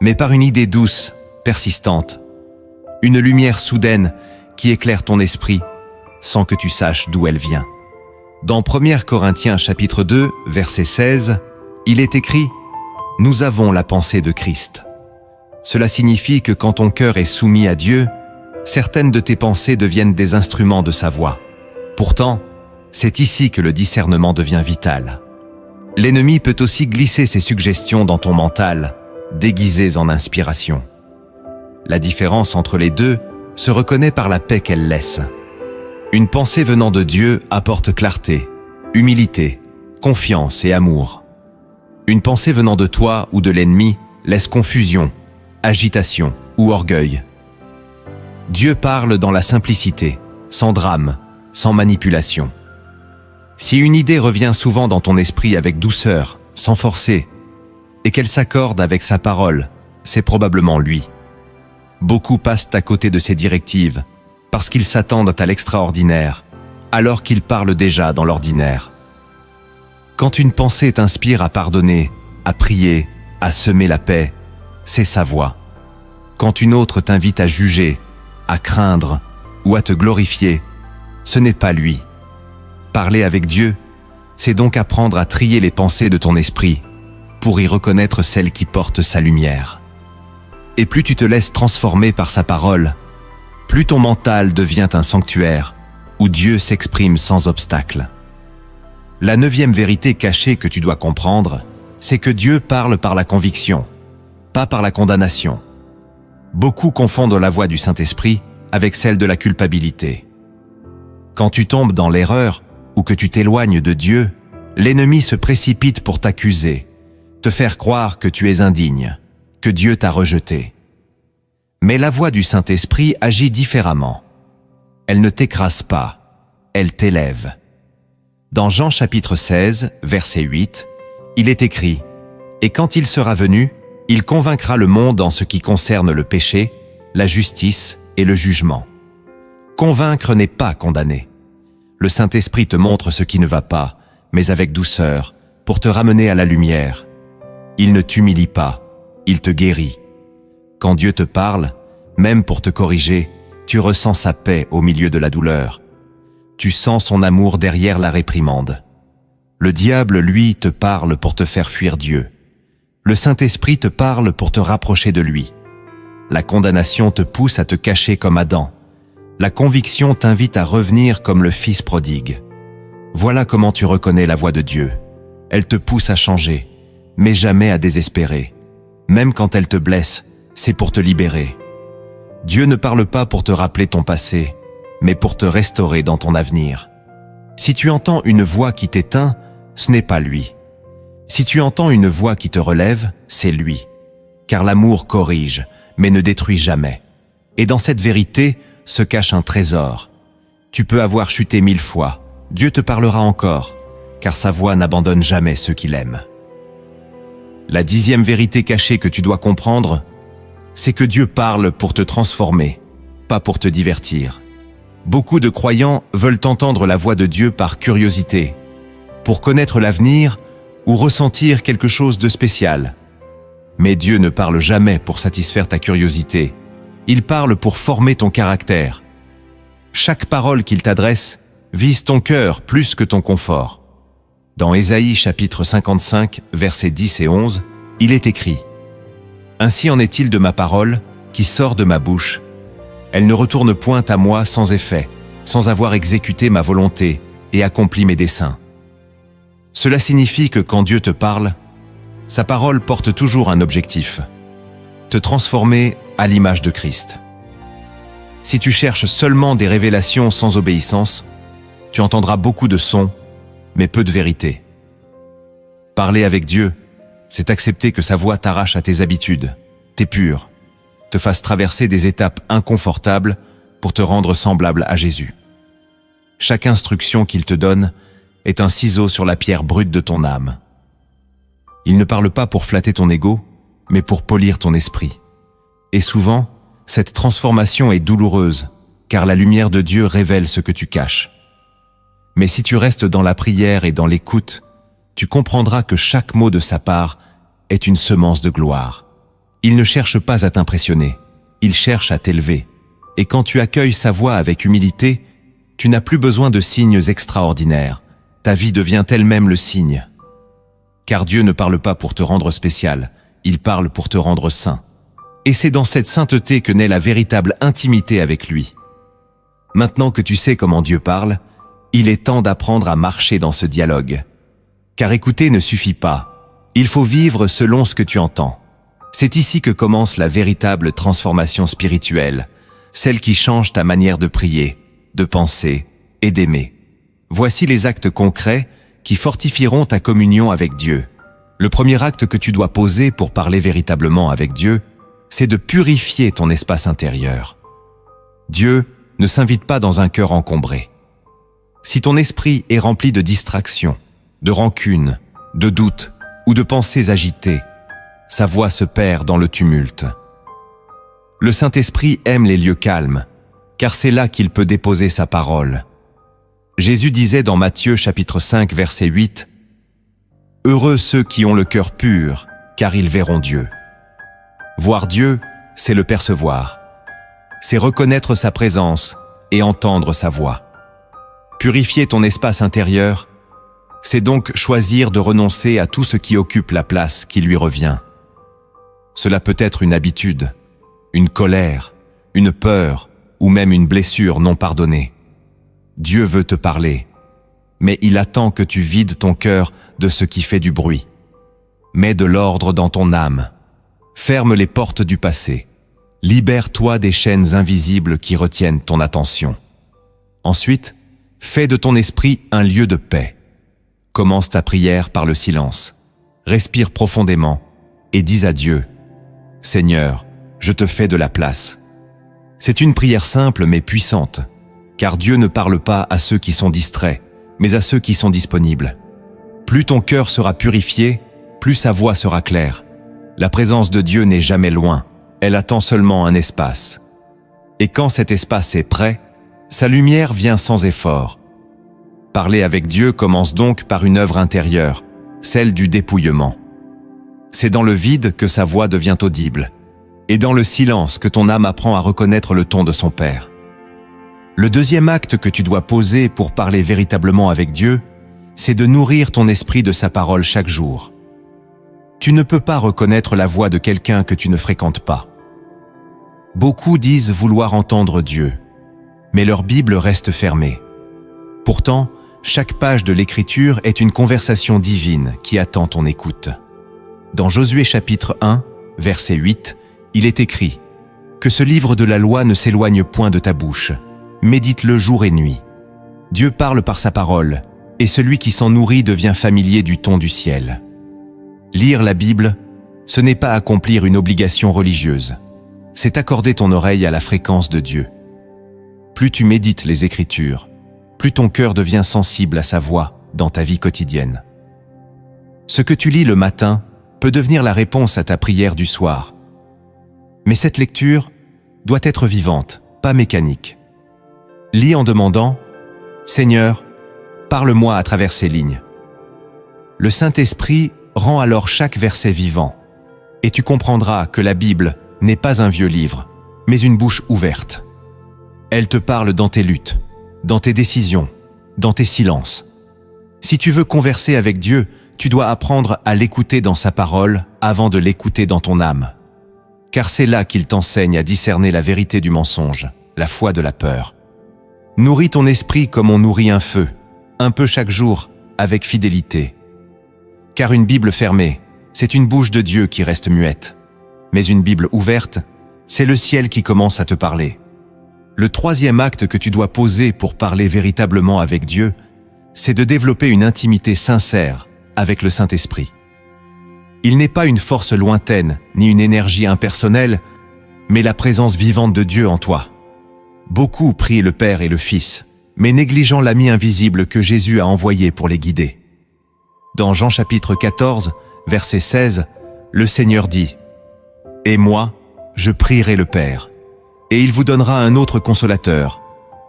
mais par une idée douce, persistante. Une lumière soudaine qui éclaire ton esprit, sans que tu saches d'où elle vient. Dans 1 Corinthiens chapitre 2, verset 16, il est écrit « Nous avons la pensée de Christ ». Cela signifie que quand ton cœur est soumis à Dieu, certaines de tes pensées deviennent des instruments de sa voix. Pourtant, c'est ici que le discernement devient vital. L'ennemi peut aussi glisser ses suggestions dans ton mental, déguisées en inspiration. La différence entre les deux se reconnaît par la paix qu'elle laisse. Une pensée venant de Dieu apporte clarté, humilité, confiance et amour. Une pensée venant de toi ou de l'ennemi laisse confusion, agitation ou orgueil. Dieu parle dans la simplicité, sans drame, sans manipulation. Si une idée revient souvent dans ton esprit avec douceur, sans forcer, et qu'elle s'accorde avec sa parole, c'est probablement lui. Beaucoup passent à côté de ses directives, parce qu'ils s'attendent à l'extraordinaire, alors qu'ils parlent déjà dans l'ordinaire. Quand une pensée t'inspire à pardonner, à prier, à semer la paix, c'est sa voix. Quand une autre t'invite à juger, à craindre ou à te glorifier, ce n'est pas lui. Parler avec Dieu, c'est donc apprendre à trier les pensées de ton esprit pour y reconnaître celles qui portent sa lumière. Et plus tu te laisses transformer par sa parole, plus ton mental devient un sanctuaire où Dieu s'exprime sans obstacle. La 9e vérité cachée que tu dois comprendre, c'est que Dieu parle par la conviction, pas par la condamnation. Beaucoup confondent la voix du Saint-Esprit avec celle de la culpabilité. Quand tu tombes dans l'erreur ou que tu t'éloignes de Dieu, l'ennemi se précipite pour t'accuser, te faire croire que tu es indigne, que Dieu t'a rejeté. Mais la voix du Saint-Esprit agit différemment. Elle ne t'écrase pas, elle t'élève. Dans Jean chapitre 16, verset 8, il est écrit « Et quand il sera venu, il convaincra le monde en ce qui concerne le péché, la justice et le jugement. » Convaincre n'est pas condamner. Le Saint-Esprit te montre ce qui ne va pas, mais avec douceur, pour te ramener à la lumière. Il ne t'humilie pas, il te guérit. Quand Dieu te parle, même pour te corriger, tu ressens sa paix au milieu de la douleur. Tu sens son amour derrière la réprimande. Le diable, lui, te parle pour te faire fuir Dieu. Le Saint-Esprit te parle pour te rapprocher de lui. La condamnation te pousse à te cacher comme Adam. La conviction t'invite à revenir comme le Fils prodigue. Voilà comment tu reconnais la voix de Dieu. Elle te pousse à changer, mais jamais à désespérer. Même quand elle te blesse, c'est pour te libérer. Dieu ne parle pas pour te rappeler ton passé, mais pour te restaurer dans ton avenir. Si tu entends une voix qui t'éteint, ce n'est pas lui. Si tu entends une voix qui te relève, c'est lui. Car l'amour corrige, mais ne détruit jamais. Et dans cette vérité se cache un trésor. Tu peux avoir chuté 1000 fois, Dieu te parlera encore, car sa voix n'abandonne jamais ceux qui l'aiment. La 10e vérité cachée que tu dois comprendre, c'est que Dieu parle pour te transformer, pas pour te divertir. Beaucoup de croyants veulent entendre la voix de Dieu par curiosité, pour connaître l'avenir ou ressentir quelque chose de spécial. Mais Dieu ne parle jamais pour satisfaire ta curiosité. Il parle pour former ton caractère. Chaque parole qu'il t'adresse vise ton cœur plus que ton confort. Dans Ésaïe chapitre 55, versets 10 et 11, il est écrit « Ainsi en est-il de ma parole qui sort de ma bouche. Elle ne retourne point à moi sans effet, sans avoir exécuté ma volonté et accompli mes desseins. » Cela signifie que quand Dieu te parle, sa parole porte toujours un objectif, te transformer à l'image de Christ. Si tu cherches seulement des révélations sans obéissance, tu entendras beaucoup de sons, mais peu de vérité. Parler avec Dieu, c'est accepter que sa voix t'arrache à tes habitudes, t'épure, te fasse traverser des étapes inconfortables pour te rendre semblable à Jésus. Chaque instruction qu'il te donne est un ciseau sur la pierre brute de ton âme. Il ne parle pas pour flatter ton ego, mais pour polir ton esprit. Et souvent, cette transformation est douloureuse, car la lumière de Dieu révèle ce que tu caches. Mais si tu restes dans la prière et dans l'écoute, tu comprendras que chaque mot de sa part est une semence de gloire. Il ne cherche pas à t'impressionner, il cherche à t'élever. Et quand tu accueilles sa voix avec humilité, tu n'as plus besoin de signes extraordinaires, ta vie devient elle-même le signe. Car Dieu ne parle pas pour te rendre spécial, il parle pour te rendre saint. Et c'est dans cette sainteté que naît la véritable intimité avec lui. Maintenant que tu sais comment Dieu parle, il est temps d'apprendre à marcher dans ce dialogue. Car écouter ne suffit pas, il faut vivre selon ce que tu entends. C'est ici que commence la véritable transformation spirituelle, celle qui change ta manière de prier, de penser et d'aimer. Voici les actes concrets qui fortifieront ta communion avec Dieu. Le premier acte que tu dois poser pour parler véritablement avec Dieu, c'est de purifier ton espace intérieur. Dieu ne s'invite pas dans un cœur encombré. Si ton esprit est rempli de distractions, de rancune, de doutes ou de pensées agitées, sa voix se perd dans le tumulte. Le Saint-Esprit aime les lieux calmes, car c'est là qu'il peut déposer sa parole. Jésus disait dans Matthieu chapitre 5 verset 8 « Heureux ceux qui ont le cœur pur, car ils verront Dieu. » Voir Dieu, c'est le percevoir. C'est reconnaître sa présence et entendre sa voix. Purifier ton espace intérieur, c'est donc choisir de renoncer à tout ce qui occupe la place qui lui revient. Cela peut être une habitude, une colère, une peur ou même une blessure non pardonnée. Dieu veut te parler, mais il attend que tu vides ton cœur de ce qui fait du bruit. Mets de l'ordre dans ton âme. Ferme les portes du passé. Libère-toi des chaînes invisibles qui retiennent ton attention. Ensuite, fais de ton esprit un lieu de paix. Commence ta prière par le silence. Respire profondément et dis à Dieu « Seigneur, je te fais de la place ». C'est une prière simple mais puissante, car Dieu ne parle pas à ceux qui sont distraits, mais à ceux qui sont disponibles. Plus ton cœur sera purifié, plus sa voix sera claire. La présence de Dieu n'est jamais loin, elle attend seulement un espace. Et quand cet espace est prêt, sa lumière vient sans effort. Parler avec Dieu commence donc par une œuvre intérieure, celle du dépouillement. C'est dans le vide que sa voix devient audible, et dans le silence que ton âme apprend à reconnaître le ton de son Père. Le deuxième acte que tu dois poser pour parler véritablement avec Dieu, c'est de nourrir ton esprit de sa parole chaque jour. Tu ne peux pas reconnaître la voix de quelqu'un que tu ne fréquentes pas. Beaucoup disent vouloir entendre Dieu, mais leur Bible reste fermée. Pourtant, chaque page de l'Écriture est une conversation divine qui attend ton écoute. Dans Josué chapitre 1, verset 8, il est écrit « Que ce livre de la loi ne s'éloigne point de ta bouche, médite-le jour et nuit. Dieu parle par sa parole, et celui qui s'en nourrit devient familier du ton du ciel. » Lire la Bible, ce n'est pas accomplir une obligation religieuse, c'est accorder ton oreille à la fréquence de Dieu. Plus tu médites les Écritures, plus ton cœur devient sensible à sa voix dans ta vie quotidienne. Ce que tu lis le matin peut devenir la réponse à ta prière du soir. Mais cette lecture doit être vivante, pas mécanique. Lis en demandant « Seigneur, parle-moi à travers ces lignes ». Le Saint-Esprit rend alors chaque verset vivant, et tu comprendras que la Bible n'est pas un vieux livre, mais une bouche ouverte. Elle te parle dans tes luttes, dans tes décisions, dans tes silences. Si tu veux converser avec Dieu, tu dois apprendre à l'écouter dans sa parole avant de l'écouter dans ton âme. Car c'est là qu'il t'enseigne à discerner la vérité du mensonge, la foi de la peur. Nourris ton esprit comme on nourrit un feu, un peu chaque jour, avec fidélité. Car une Bible fermée, c'est une bouche de Dieu qui reste muette. Mais une Bible ouverte, c'est le ciel qui commence à te parler. Le troisième acte que tu dois poser pour parler véritablement avec Dieu, c'est de développer une intimité sincère avec le Saint-Esprit. Il n'est pas une force lointaine, ni une énergie impersonnelle, mais la présence vivante de Dieu en toi. Beaucoup prient le Père et le Fils, mais négligeant l'ami invisible que Jésus a envoyé pour les guider. Dans Jean chapitre 14, verset 16, le Seigneur dit « Et moi, je prierai le Père, et il vous donnera un autre consolateur,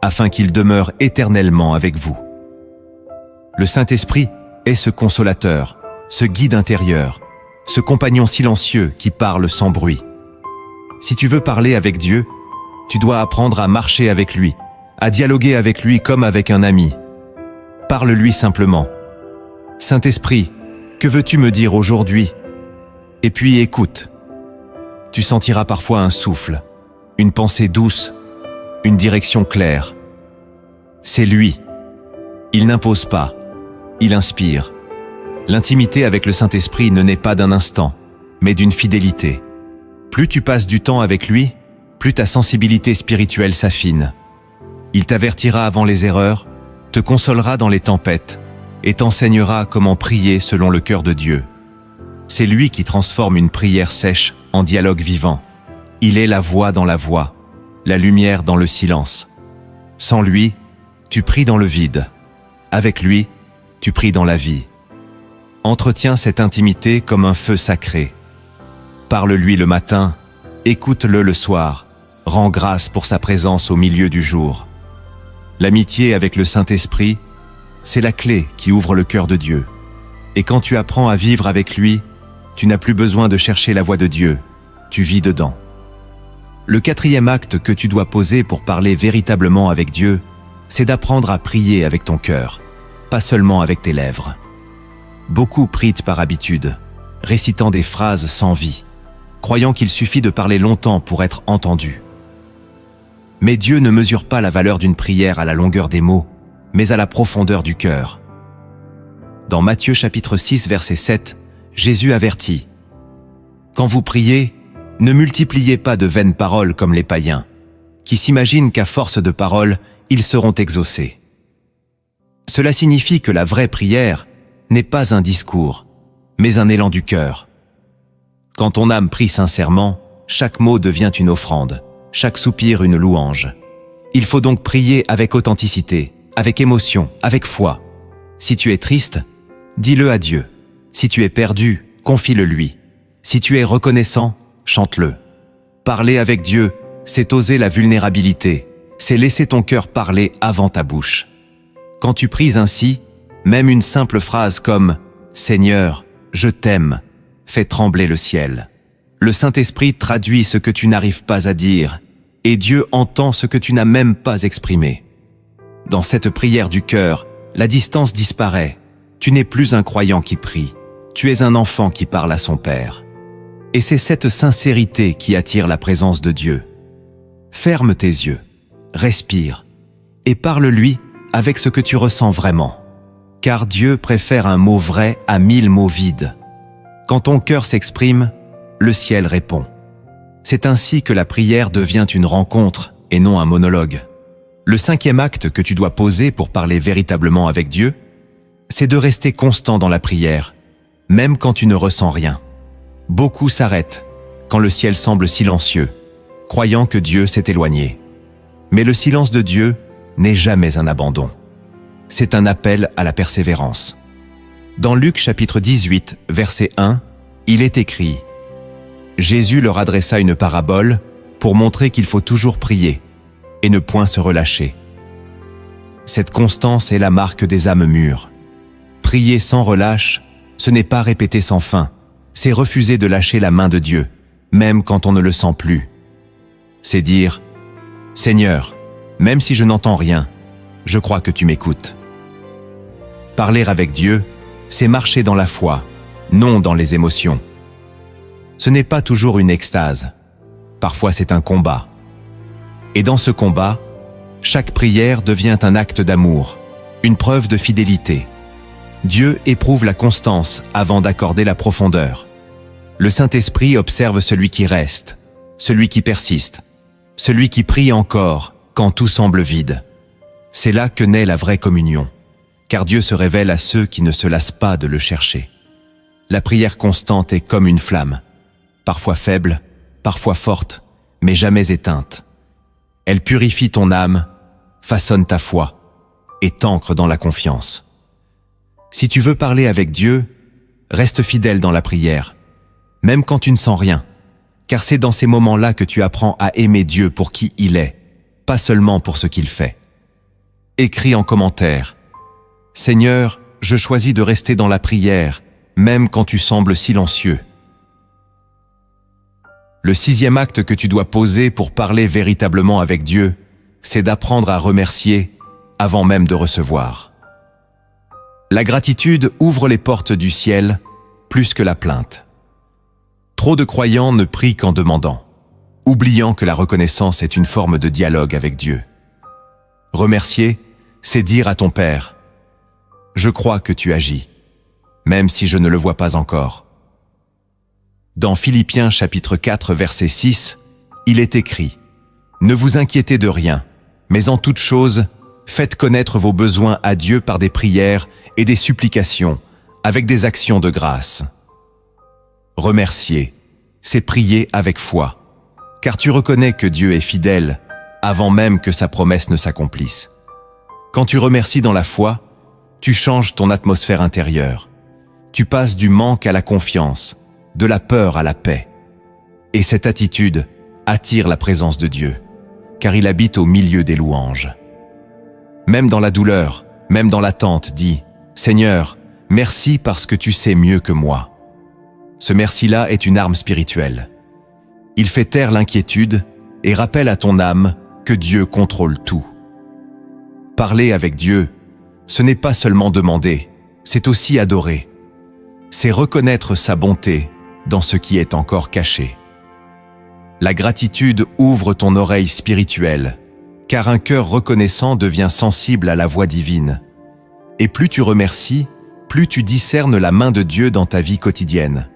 afin qu'il demeure éternellement avec vous. » Le Saint-Esprit est ce consolateur, ce guide intérieur, ce compagnon silencieux qui parle sans bruit. Si tu veux parler avec Dieu, tu dois apprendre à marcher avec lui, à dialoguer avec lui comme avec un ami. Parle-lui simplement. Saint-Esprit, que veux-tu me dire aujourd'hui? Et puis écoute. Tu sentiras parfois un souffle, une pensée douce, une direction claire. C'est lui. Il n'impose pas, il inspire. L'intimité avec le Saint-Esprit ne naît pas d'un instant, mais d'une fidélité. Plus tu passes du temps avec lui, plus ta sensibilité spirituelle s'affine. Il t'avertira avant les erreurs, te consolera dans les tempêtes et t'enseignera comment prier selon le cœur de Dieu. C'est lui qui transforme une prière sèche en dialogue vivant. Il est la voix dans la voix, la lumière dans le silence. Sans lui, tu pries dans le vide. Avec lui, tu pries dans la vie. Entretiens cette intimité comme un feu sacré. Parle-lui le matin, écoute-le le soir, rends grâce pour sa présence au milieu du jour. L'amitié avec le Saint-Esprit, c'est la clé qui ouvre le cœur de Dieu. Et quand tu apprends à vivre avec lui, tu n'as plus besoin de chercher la voix de Dieu, tu vis dedans. Le 4e acte que tu dois poser pour parler véritablement avec Dieu, c'est d'apprendre à prier avec ton cœur, pas seulement avec tes lèvres. Beaucoup prient par habitude, récitant des phrases sans vie, croyant qu'il suffit de parler longtemps pour être entendu. Mais Dieu ne mesure pas la valeur d'une prière à la longueur des mots, mais à la profondeur du cœur. Dans Matthieu chapitre 6 verset 7, Jésus avertit « Quand vous priez, ne multipliez pas de vaines paroles comme les païens, qui s'imaginent qu'à force de paroles, ils seront exaucés. » Cela signifie que la vraie prière n'est pas un discours, mais un élan du cœur. Quand ton âme prie sincèrement, chaque mot devient une offrande, chaque soupir une louange. Il faut donc prier avec authenticité, avec émotion, avec foi. Si tu es triste, dis-le à Dieu. Si tu es perdu, confie-le lui. Si tu es reconnaissant, chante-le. Parler avec Dieu, c'est oser la vulnérabilité, c'est laisser ton cœur parler avant ta bouche. Quand tu pries ainsi, même une simple phrase comme « Seigneur, je t'aime » fait trembler le ciel. Le Saint-Esprit traduit ce que tu n'arrives pas à dire, et Dieu entend ce que tu n'as même pas exprimé. Dans cette prière du cœur, la distance disparaît. Tu n'es plus un croyant qui prie, tu es un enfant qui parle à son Père. Et c'est cette sincérité qui attire la présence de Dieu. Ferme tes yeux, respire, et parle-lui avec ce que tu ressens vraiment. Car Dieu préfère un mot vrai à 1000 mots vides. Quand ton cœur s'exprime, le ciel répond. C'est ainsi que la prière devient une rencontre et non un monologue. Le 5e acte que tu dois poser pour parler véritablement avec Dieu, c'est de rester constant dans la prière, même quand tu ne ressens rien. Beaucoup s'arrêtent quand le ciel semble silencieux, croyant que Dieu s'est éloigné. Mais le silence de Dieu n'est jamais un abandon. C'est un appel à la persévérance. Dans Luc chapitre 18, verset 1, il est écrit « Jésus leur adressa une parabole pour montrer qu'il faut toujours prier et ne point se relâcher. Cette constance est la marque des âmes mûres. Prier sans relâche, ce n'est pas répéter sans fin, c'est refuser de lâcher la main de Dieu, même quand on ne le sent plus. C'est dire « Seigneur, même si je n'entends rien, je crois que tu m'écoutes. » Parler avec Dieu, c'est marcher dans la foi, non dans les émotions. Ce n'est pas toujours une extase, parfois c'est un combat. Et dans ce combat, chaque prière devient un acte d'amour, une preuve de fidélité. Dieu éprouve la constance avant d'accorder la profondeur. Le Saint-Esprit observe celui qui reste, celui qui persiste, celui qui prie encore quand tout semble vide. C'est là que naît la vraie communion, car Dieu se révèle à ceux qui ne se lassent pas de le chercher. La prière constante est comme une flamme, parfois faible, parfois forte, mais jamais éteinte. Elle purifie ton âme, façonne ta foi et t'ancre dans la confiance. Si tu veux parler avec Dieu, reste fidèle dans la prière, même quand tu ne sens rien, car c'est dans ces moments-là que tu apprends à aimer Dieu pour qui il est, pas seulement pour ce qu'il fait. Écris en commentaire « Seigneur, je choisis de rester dans la prière, même quand tu sembles silencieux. » Le 6e acte que tu dois poser pour parler véritablement avec Dieu, c'est d'apprendre à remercier avant même de recevoir. La gratitude ouvre les portes du ciel plus que la plainte. Trop de croyants ne prient qu'en demandant, oubliant que la reconnaissance est une forme de dialogue avec Dieu. Remercier, c'est dire à ton Père « Je crois que tu agis, même si je ne le vois pas encore. » Dans Philippiens chapitre 4 verset 6, il est écrit « Ne vous inquiétez de rien, mais en toute chose, faites connaître vos besoins à Dieu par des prières et des supplications, avec des actions de grâce. » Remercier, c'est prier avec foi, car tu reconnais que Dieu est fidèle avant même que sa promesse ne s'accomplisse. Quand tu remercies dans la foi, tu changes ton atmosphère intérieure. Tu passes du manque à la confiance, de la peur à la paix. Et cette attitude attire la présence de Dieu, car il habite au milieu des louanges. Même dans la douleur, même dans l'attente, dis « Seigneur, merci parce que tu sais mieux que moi. » Ce merci-là est une arme spirituelle. Il fait taire l'inquiétude et rappelle à ton âme que Dieu contrôle tout. Parler avec Dieu, ce n'est pas seulement demander, c'est aussi adorer. C'est reconnaître sa bonté dans ce qui est encore caché. La gratitude ouvre ton oreille spirituelle, car un cœur reconnaissant devient sensible à la voix divine. Et plus tu remercies, plus tu discernes la main de Dieu dans ta vie quotidienne.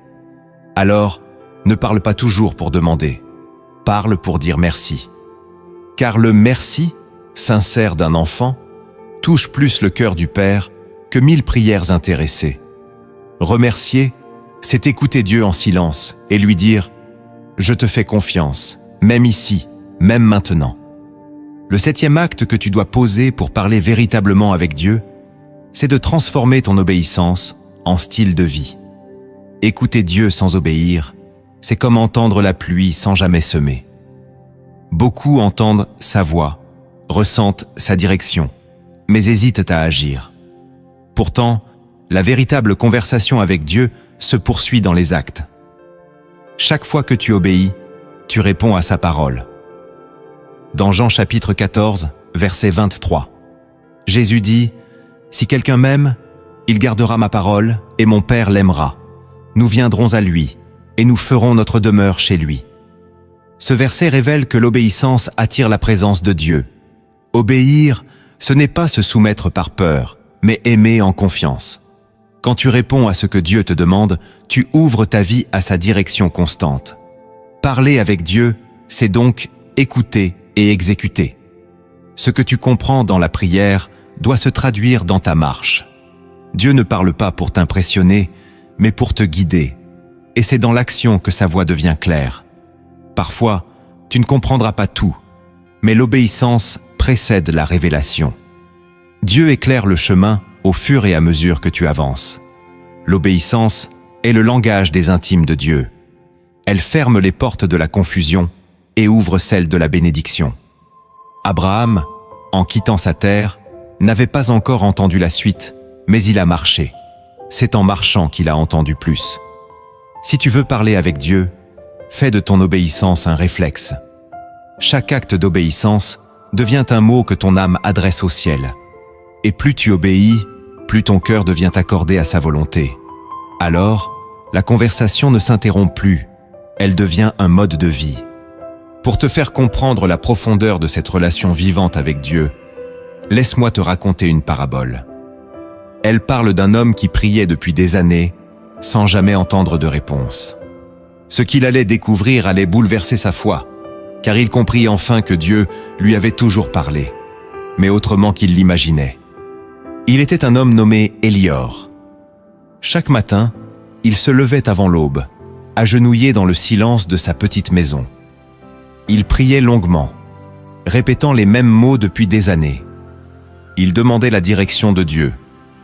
Alors, ne parle pas toujours pour demander, parle pour dire merci. Car le merci, sincère d'un enfant, touche plus le cœur du Père que 1000 prières intéressées. Remercier, c'est écouter Dieu en silence et lui dire « Je te fais confiance, même ici, même maintenant ». Le 7e acte que tu dois poser pour parler véritablement avec Dieu, c'est de transformer ton obéissance en style de vie. Écouter Dieu sans obéir, c'est comme entendre la pluie sans jamais semer. Beaucoup entendent sa voix, ressentent sa direction, mais hésitent à agir. Pourtant, la véritable conversation avec Dieu se poursuit dans les actes. Chaque fois que tu obéis, tu réponds à sa parole. Dans Jean chapitre 14, verset 23, Jésus dit « Si quelqu'un m'aime, il gardera ma parole et mon Père l'aimera. Nous viendrons à lui et nous ferons notre demeure chez lui. » Ce verset révèle que l'obéissance attire la présence de Dieu. Obéir, ce n'est pas se soumettre par peur, mais aimer en confiance. Quand tu réponds à ce que Dieu te demande, tu ouvres ta vie à sa direction constante. Parler avec Dieu, c'est donc écouter et exécuter. Ce que tu comprends dans la prière doit se traduire dans ta marche. Dieu ne parle pas pour t'impressionner, mais pour te guider. Et c'est dans l'action que sa voix devient claire. Parfois, tu ne comprendras pas tout, mais l'obéissance précède la révélation. Dieu éclaire le chemin au fur et à mesure que tu avances. L'obéissance est le langage des intimes de Dieu. Elle ferme les portes de la confusion et ouvre celles de la bénédiction. Abraham, en quittant sa terre, n'avait pas encore entendu la suite, mais il a marché. C'est en marchant qu'il a entendu plus. Si tu veux parler avec Dieu, fais de ton obéissance un réflexe. Chaque acte d'obéissance devient un mot que ton âme adresse au ciel. Et plus tu obéis, plus ton cœur devient accordé à sa volonté. Alors, la conversation ne s'interrompt plus, elle devient un mode de vie. Pour te faire comprendre la profondeur de cette relation vivante avec Dieu, laisse-moi te raconter une parabole. Elle parle d'un homme qui priait depuis des années, sans jamais entendre de réponse. Ce qu'il allait découvrir allait bouleverser sa foi, car il comprit enfin que Dieu lui avait toujours parlé, mais autrement qu'il l'imaginait. Il était un homme nommé Élior. Chaque matin, il se levait avant l'aube, agenouillé dans le silence de sa petite maison. Il priait longuement, répétant les mêmes mots depuis des années. Il demandait la direction de Dieu,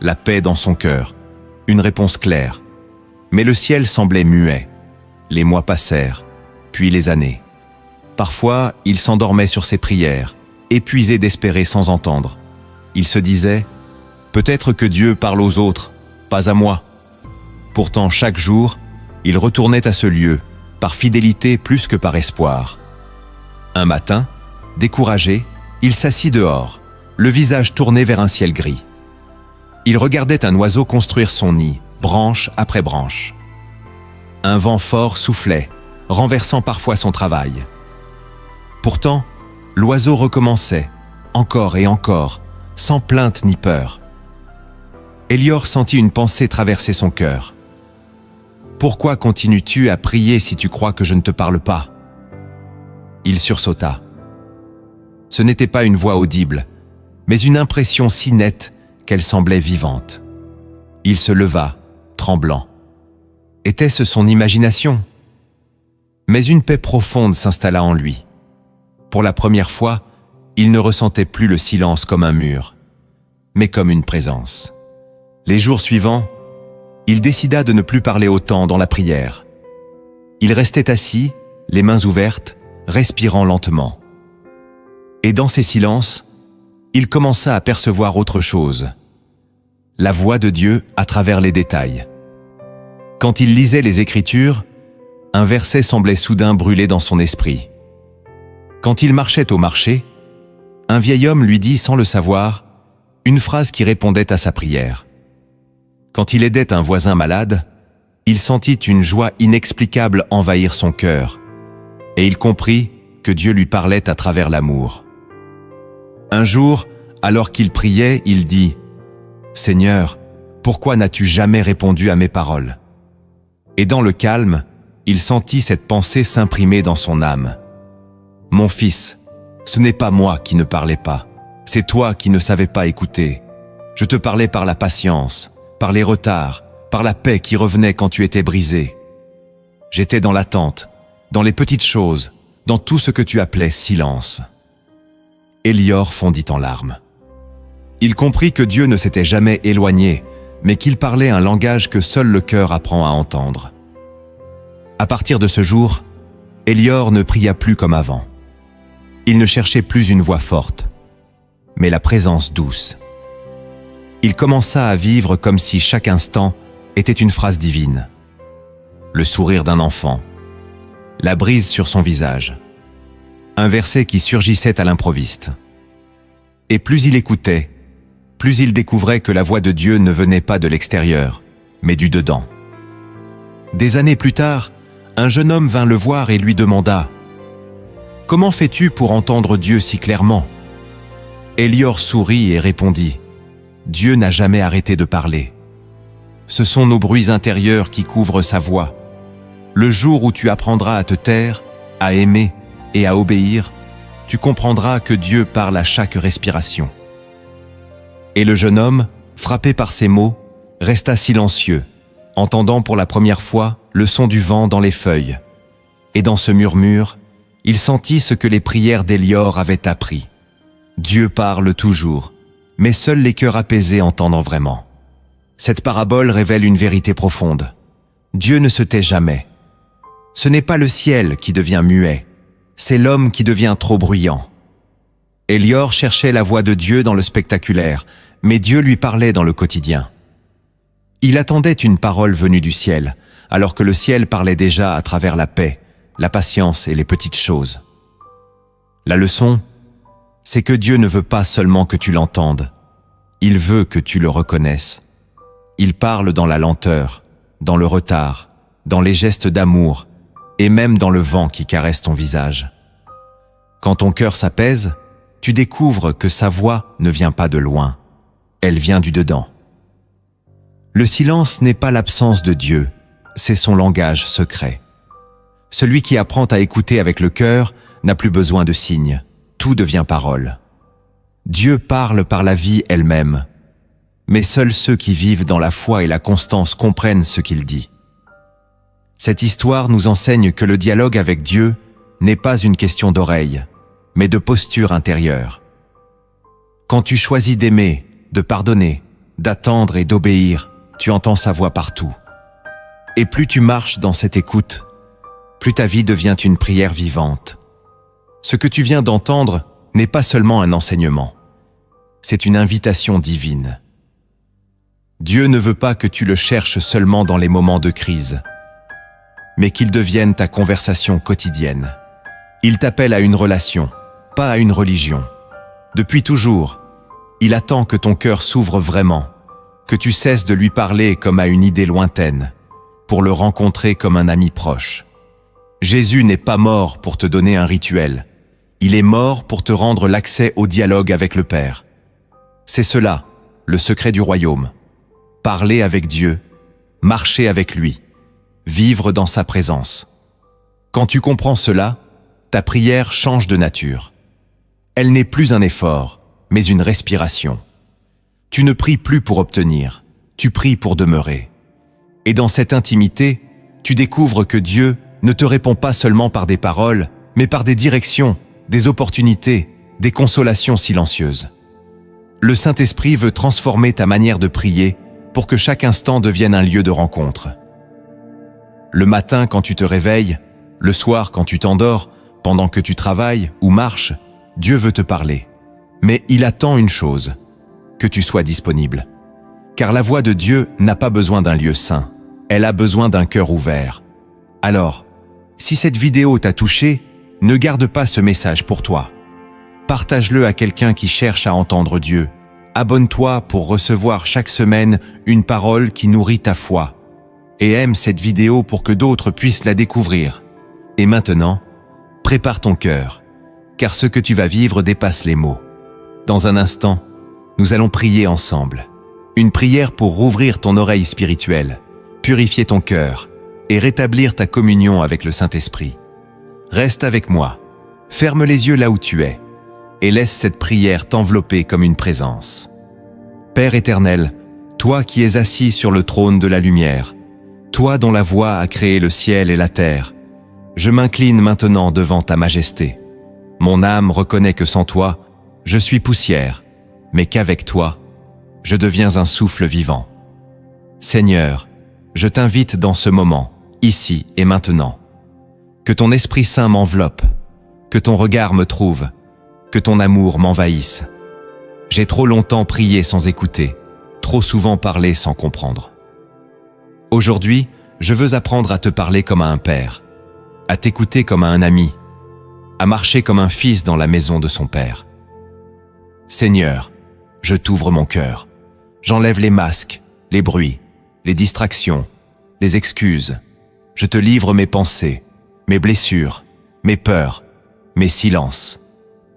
la paix dans son cœur, une réponse claire. Mais le ciel semblait muet. Les mois passèrent, puis les années. Parfois, il s'endormait sur ses prières, épuisé d'espérer sans entendre. Il se disait « Peut-être que Dieu parle aux autres, pas à moi. » Pourtant, chaque jour, il retournait à ce lieu, par fidélité plus que par espoir. Un matin, découragé, il s'assit dehors, le visage tourné vers un ciel gris. Il regardait un oiseau construire son nid, branche après branche. Un vent fort soufflait, renversant parfois son travail. Pourtant, l'oiseau recommençait, encore et encore, sans plainte ni peur. Élior sentit une pensée traverser son cœur. « Pourquoi continues-tu à prier si tu crois que je ne te parle pas ?» Il sursauta. Ce n'était pas une voix audible, mais une impression si nette qu'elle semblait vivante. Il se leva, tremblant. Était-ce son imagination? Mais une paix profonde s'installa en lui. Pour la première fois, il ne ressentait plus le silence comme un mur, mais comme une présence. Les jours suivants, il décida de ne plus parler autant dans la prière. Il restait assis, les mains ouvertes, respirant lentement. Et dans ces silences, il commença à percevoir autre chose. La voix de Dieu à travers les détails. Quand il lisait les Écritures, un verset semblait soudain brûler dans son esprit. Quand il marchait au marché, un vieil homme lui dit sans le savoir une phrase qui répondait à sa prière. Quand il aidait un voisin malade, il sentit une joie inexplicable envahir son cœur, et il comprit que Dieu lui parlait à travers l'amour. Un jour, alors qu'il priait, il dit « Seigneur, pourquoi n'as-tu jamais répondu à mes paroles ?» Et dans le calme, il sentit cette pensée s'imprimer dans son âme. « Mon fils, ce n'est pas moi qui ne parlais pas, c'est toi qui ne savais pas écouter. Je te parlais par la patience, par les retards, par la paix qui revenait quand tu étais brisé. J'étais dans l'attente, dans les petites choses, dans tout ce que tu appelais silence. » Élior fondit en larmes. Il comprit que Dieu ne s'était jamais éloigné, mais qu'il parlait un langage que seul le cœur apprend à entendre. À partir de ce jour, Élior ne pria plus comme avant. Il ne cherchait plus une voix forte, mais la présence douce. Il commença à vivre comme si chaque instant était une phrase divine. Le sourire d'un enfant, la brise sur son visage, un verset qui surgissait à l'improviste. Et plus il écoutait, plus il découvrait que la voix de Dieu ne venait pas de l'extérieur, mais du dedans. Des années plus tard, un jeune homme vint le voir et lui demanda « Comment fais-tu pour entendre Dieu si clairement ?» Élior sourit et répondit « Dieu n'a jamais arrêté de parler. Ce sont nos bruits intérieurs qui couvrent sa voix. Le jour où tu apprendras à te taire, à aimer et à obéir, tu comprendras que Dieu parle à chaque respiration. » Et le jeune homme, frappé par ces mots, resta silencieux, entendant pour la première fois le son du vent dans les feuilles. Et dans ce murmure, il sentit ce que les prières d'Élior avaient appris. Dieu parle toujours, mais seuls les cœurs apaisés entendent vraiment. Cette parabole révèle une vérité profonde. Dieu ne se tait jamais. Ce n'est pas le ciel qui devient muet, c'est l'homme qui devient trop bruyant. Élior cherchait la voix de Dieu dans le spectaculaire, mais Dieu lui parlait dans le quotidien. Il attendait une parole venue du ciel, alors que le ciel parlait déjà à travers la paix, la patience et les petites choses. La leçon, c'est que Dieu ne veut pas seulement que tu l'entendes, il veut que tu le reconnaisses. Il parle dans la lenteur, dans le retard, dans les gestes d'amour et même dans le vent qui caresse ton visage. Quand ton cœur s'apaise, tu découvres que sa voix ne vient pas de loin, elle vient du dedans. Le silence n'est pas l'absence de Dieu, c'est son langage secret. Celui qui apprend à écouter avec le cœur n'a plus besoin de signes, tout devient parole. Dieu parle par la vie elle-même, mais seuls ceux qui vivent dans la foi et la constance comprennent ce qu'il dit. Cette histoire nous enseigne que le dialogue avec Dieu n'est pas une question d'oreille, mais de posture intérieure. Quand tu choisis d'aimer, de pardonner, d'attendre et d'obéir, tu entends sa voix partout. Et plus tu marches dans cette écoute, plus ta vie devient une prière vivante. Ce que tu viens d'entendre n'est pas seulement un enseignement, c'est une invitation divine. Dieu ne veut pas que tu le cherches seulement dans les moments de crise, mais qu'il devienne ta conversation quotidienne. Il t'appelle à une relation, pas à une religion. Depuis toujours, il attend que ton cœur s'ouvre vraiment, que tu cesses de lui parler comme à une idée lointaine, pour le rencontrer comme un ami proche. Jésus n'est pas mort pour te donner un rituel, il est mort pour te rendre l'accès au dialogue avec le Père. C'est cela, le secret du royaume. Parler avec Dieu, marcher avec lui, vivre dans sa présence. Quand tu comprends cela, ta prière change de nature. Elle n'est plus un effort, mais une respiration. Tu ne pries plus pour obtenir, tu pries pour demeurer. Et dans cette intimité, tu découvres que Dieu ne te répond pas seulement par des paroles, mais par des directions, des opportunités, des consolations silencieuses. Le Saint-Esprit veut transformer ta manière de prier pour que chaque instant devienne un lieu de rencontre. Le matin quand tu te réveilles, le soir quand tu t'endors, pendant que tu travailles ou marches, Dieu veut te parler. Mais il attend une chose, que tu sois disponible. Car la voix de Dieu n'a pas besoin d'un lieu saint, elle a besoin d'un cœur ouvert. Alors, si cette vidéo t'a touché, ne garde pas ce message pour toi. Partage-le à quelqu'un qui cherche à entendre Dieu. Abonne-toi pour recevoir chaque semaine une parole qui nourrit ta foi. Et aime cette vidéo pour que d'autres puissent la découvrir. Et maintenant, prépare ton cœur, car ce que tu vas vivre dépasse les mots. Dans un instant, nous allons prier ensemble. Une prière pour rouvrir ton oreille spirituelle, purifier ton cœur et rétablir ta communion avec le Saint-Esprit. Reste avec moi, ferme les yeux là où tu es et laisse cette prière t'envelopper comme une présence. Père éternel, toi qui es assis sur le trône de la lumière, toi dont la voix a créé le ciel et la terre, je m'incline maintenant devant ta majesté. Mon âme reconnaît que sans toi, je suis poussière, mais qu'avec toi, je deviens un souffle vivant. Seigneur, je t'invite dans ce moment, ici et maintenant. Que ton Esprit Saint m'enveloppe, que ton regard me trouve, que ton amour m'envahisse. J'ai trop longtemps prié sans écouter, trop souvent parlé sans comprendre. Aujourd'hui, je veux apprendre à te parler comme à un père, à t'écouter comme à un ami, à marcher comme un fils dans la maison de son père. Seigneur, je t'ouvre mon cœur. J'enlève les masques, les bruits, les distractions, les excuses. Je te livre mes pensées, mes blessures, mes peurs, mes silences.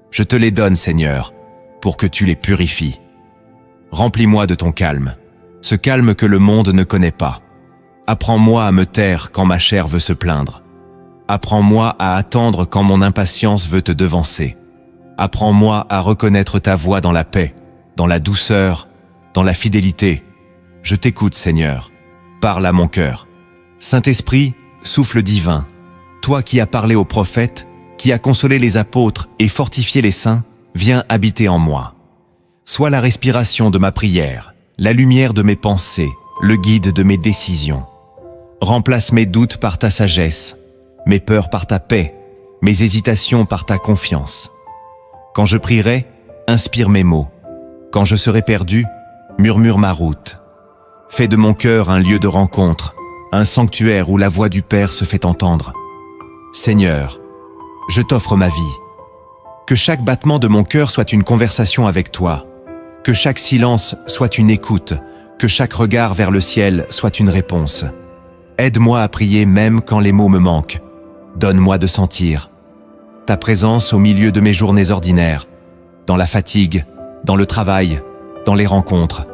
Je te les donne, Seigneur, pour que tu les purifies. Remplis-moi de ton calme, ce calme que le monde ne connaît pas. Apprends-moi à me taire quand ma chair veut se plaindre. Apprends-moi à attendre quand mon impatience veut te devancer. Apprends-moi à reconnaître ta voix dans la paix, dans la douceur, dans la fidélité. Je t'écoute, Seigneur. Parle à mon cœur. Saint-Esprit, souffle divin, toi qui as parlé aux prophètes, qui as consolé les apôtres et fortifié les saints, viens habiter en moi. Sois la respiration de ma prière, la lumière de mes pensées, le guide de mes décisions. Remplace mes doutes par ta sagesse, mes peurs par ta paix, mes hésitations par ta confiance. Quand je prierai, inspire mes mots. Quand je serai perdu, murmure ma route. Fais de mon cœur un lieu de rencontre, un sanctuaire où la voix du Père se fait entendre. Seigneur, je t'offre ma vie. Que chaque battement de mon cœur soit une conversation avec toi. Que chaque silence soit une écoute. Que chaque regard vers le ciel soit une réponse. Aide-moi à prier même quand les mots me manquent. Donne-moi de sentir ta présence au milieu de mes journées ordinaires, dans la fatigue, dans le travail, dans les rencontres.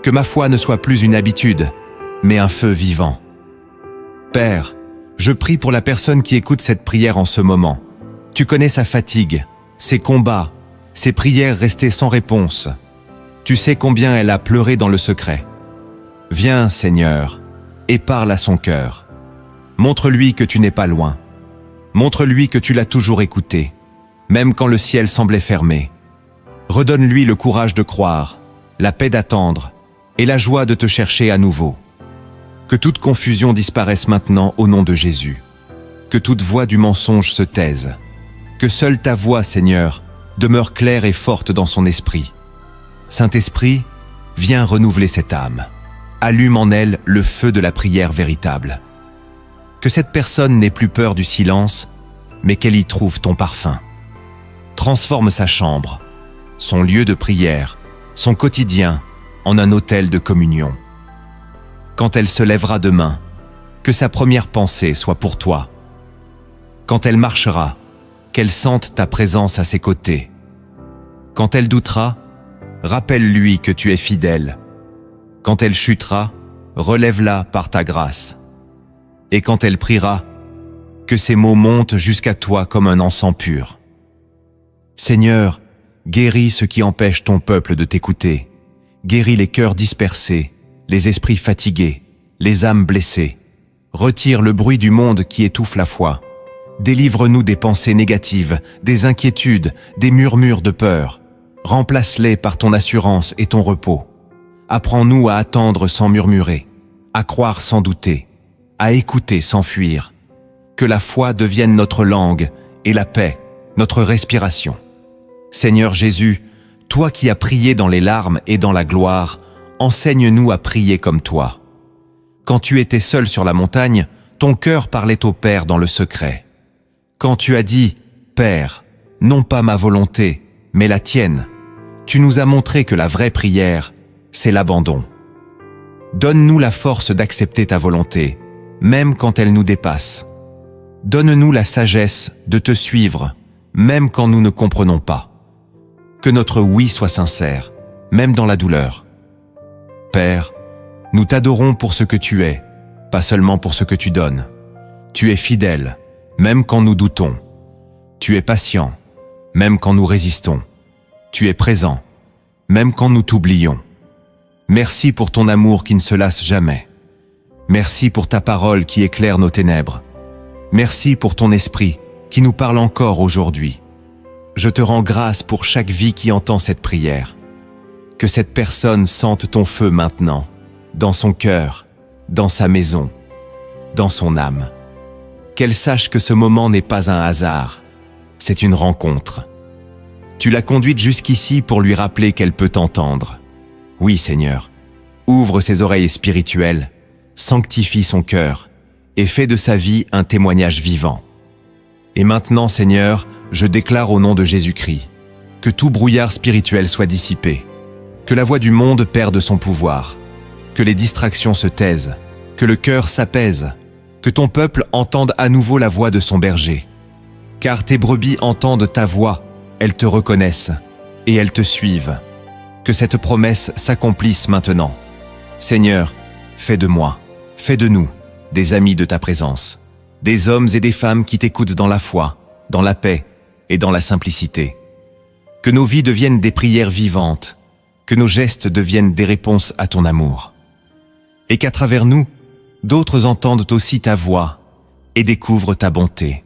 Que ma foi ne soit plus une habitude, mais un feu vivant. Père, je prie pour la personne qui écoute cette prière en ce moment. Tu connais sa fatigue, ses combats, ses prières restées sans réponse. Tu sais combien elle a pleuré dans le secret. Viens, Seigneur, et parle à son cœur. Montre-lui que tu n'es pas loin. Montre-lui que tu l'as toujours écouté, même quand le ciel semblait fermé. Redonne-lui le courage de croire, la paix d'attendre et la joie de te chercher à nouveau. Que toute confusion disparaisse maintenant au nom de Jésus. Que toute voix du mensonge se taise. Que seule ta voix, Seigneur, demeure claire et forte dans son esprit. Saint-Esprit, viens renouveler cette âme. Allume en elle le feu de la prière véritable. Que cette personne n'ait plus peur du silence, mais qu'elle y trouve ton parfum. Transforme sa chambre, son lieu de prière, son quotidien, en un autel de communion. Quand elle se lèvera demain, que sa première pensée soit pour toi. Quand elle marchera, qu'elle sente ta présence à ses côtés. Quand elle doutera, rappelle-lui que tu es fidèle. Quand elle chutera, relève-la par ta grâce. Et quand elle priera, que ses mots montent jusqu'à toi comme un encens pur. Seigneur, guéris ce qui empêche ton peuple de t'écouter. Guéris les cœurs dispersés, les esprits fatigués, les âmes blessées. Retire le bruit du monde qui étouffe la foi. Délivre-nous des pensées négatives, des inquiétudes, des murmures de peur. Remplace-les par ton assurance et ton repos. Apprends-nous à attendre sans murmurer, à croire sans douter, à écouter sans fuir. Que la foi devienne notre langue et la paix, notre respiration. Seigneur Jésus, toi qui as prié dans les larmes et dans la gloire, enseigne-nous à prier comme toi. Quand tu étais seul sur la montagne, ton cœur parlait au Père dans le secret. Quand tu as dit « Père, non pas ma volonté, mais la tienne », tu nous as montré que la vraie prière, c'est l'abandon. Donne-nous la force d'accepter ta volonté, même quand elle nous dépasse. Donne-nous la sagesse de te suivre, même quand nous ne comprenons pas. Que notre oui soit sincère, même dans la douleur. Père, nous t'adorons pour ce que tu es, pas seulement pour ce que tu donnes. Tu es fidèle, même quand nous doutons. Tu es patient, même quand nous résistons. Tu es présent, même quand nous t'oublions. Merci pour ton amour qui ne se lasse jamais. Merci pour ta parole qui éclaire nos ténèbres. Merci pour ton esprit qui nous parle encore aujourd'hui. Je te rends grâce pour chaque vie qui entend cette prière. Que cette personne sente ton feu maintenant, dans son cœur, dans sa maison, dans son âme. Qu'elle sache que ce moment n'est pas un hasard, c'est une rencontre. Tu l'as conduite jusqu'ici pour lui rappeler qu'elle peut t'entendre. Oui, Seigneur, ouvre ses oreilles spirituelles, sanctifie son cœur et fais de sa vie un témoignage vivant. Et maintenant, Seigneur, je déclare au nom de Jésus-Christ que tout brouillard spirituel soit dissipé, que la voix du monde perde son pouvoir, que les distractions se taisent, que le cœur s'apaise, que ton peuple entende à nouveau la voix de son berger. Car tes brebis entendent ta voix, elles te reconnaissent et elles te suivent. Que cette promesse s'accomplisse maintenant. Seigneur, fais de moi, fais de nous des amis de ta présence, des hommes et des femmes qui t'écoutent dans la foi, dans la paix et dans la simplicité. Que nos vies deviennent des prières vivantes, que nos gestes deviennent des réponses à ton amour. Et qu'à travers nous, d'autres entendent aussi ta voix et découvrent ta bonté.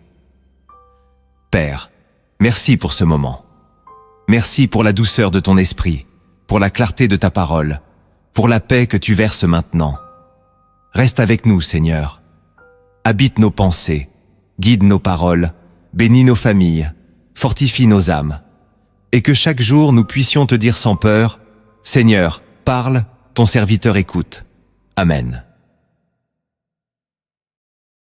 Père, merci pour ce moment. Merci pour la douceur de ton esprit, pour la clarté de ta parole, pour la paix que tu verses maintenant. Reste avec nous, Seigneur. Habite nos pensées, guide nos paroles, bénis nos familles, fortifie nos âmes. Et que chaque jour nous puissions te dire sans peur, Seigneur, parle, ton serviteur écoute. Amen.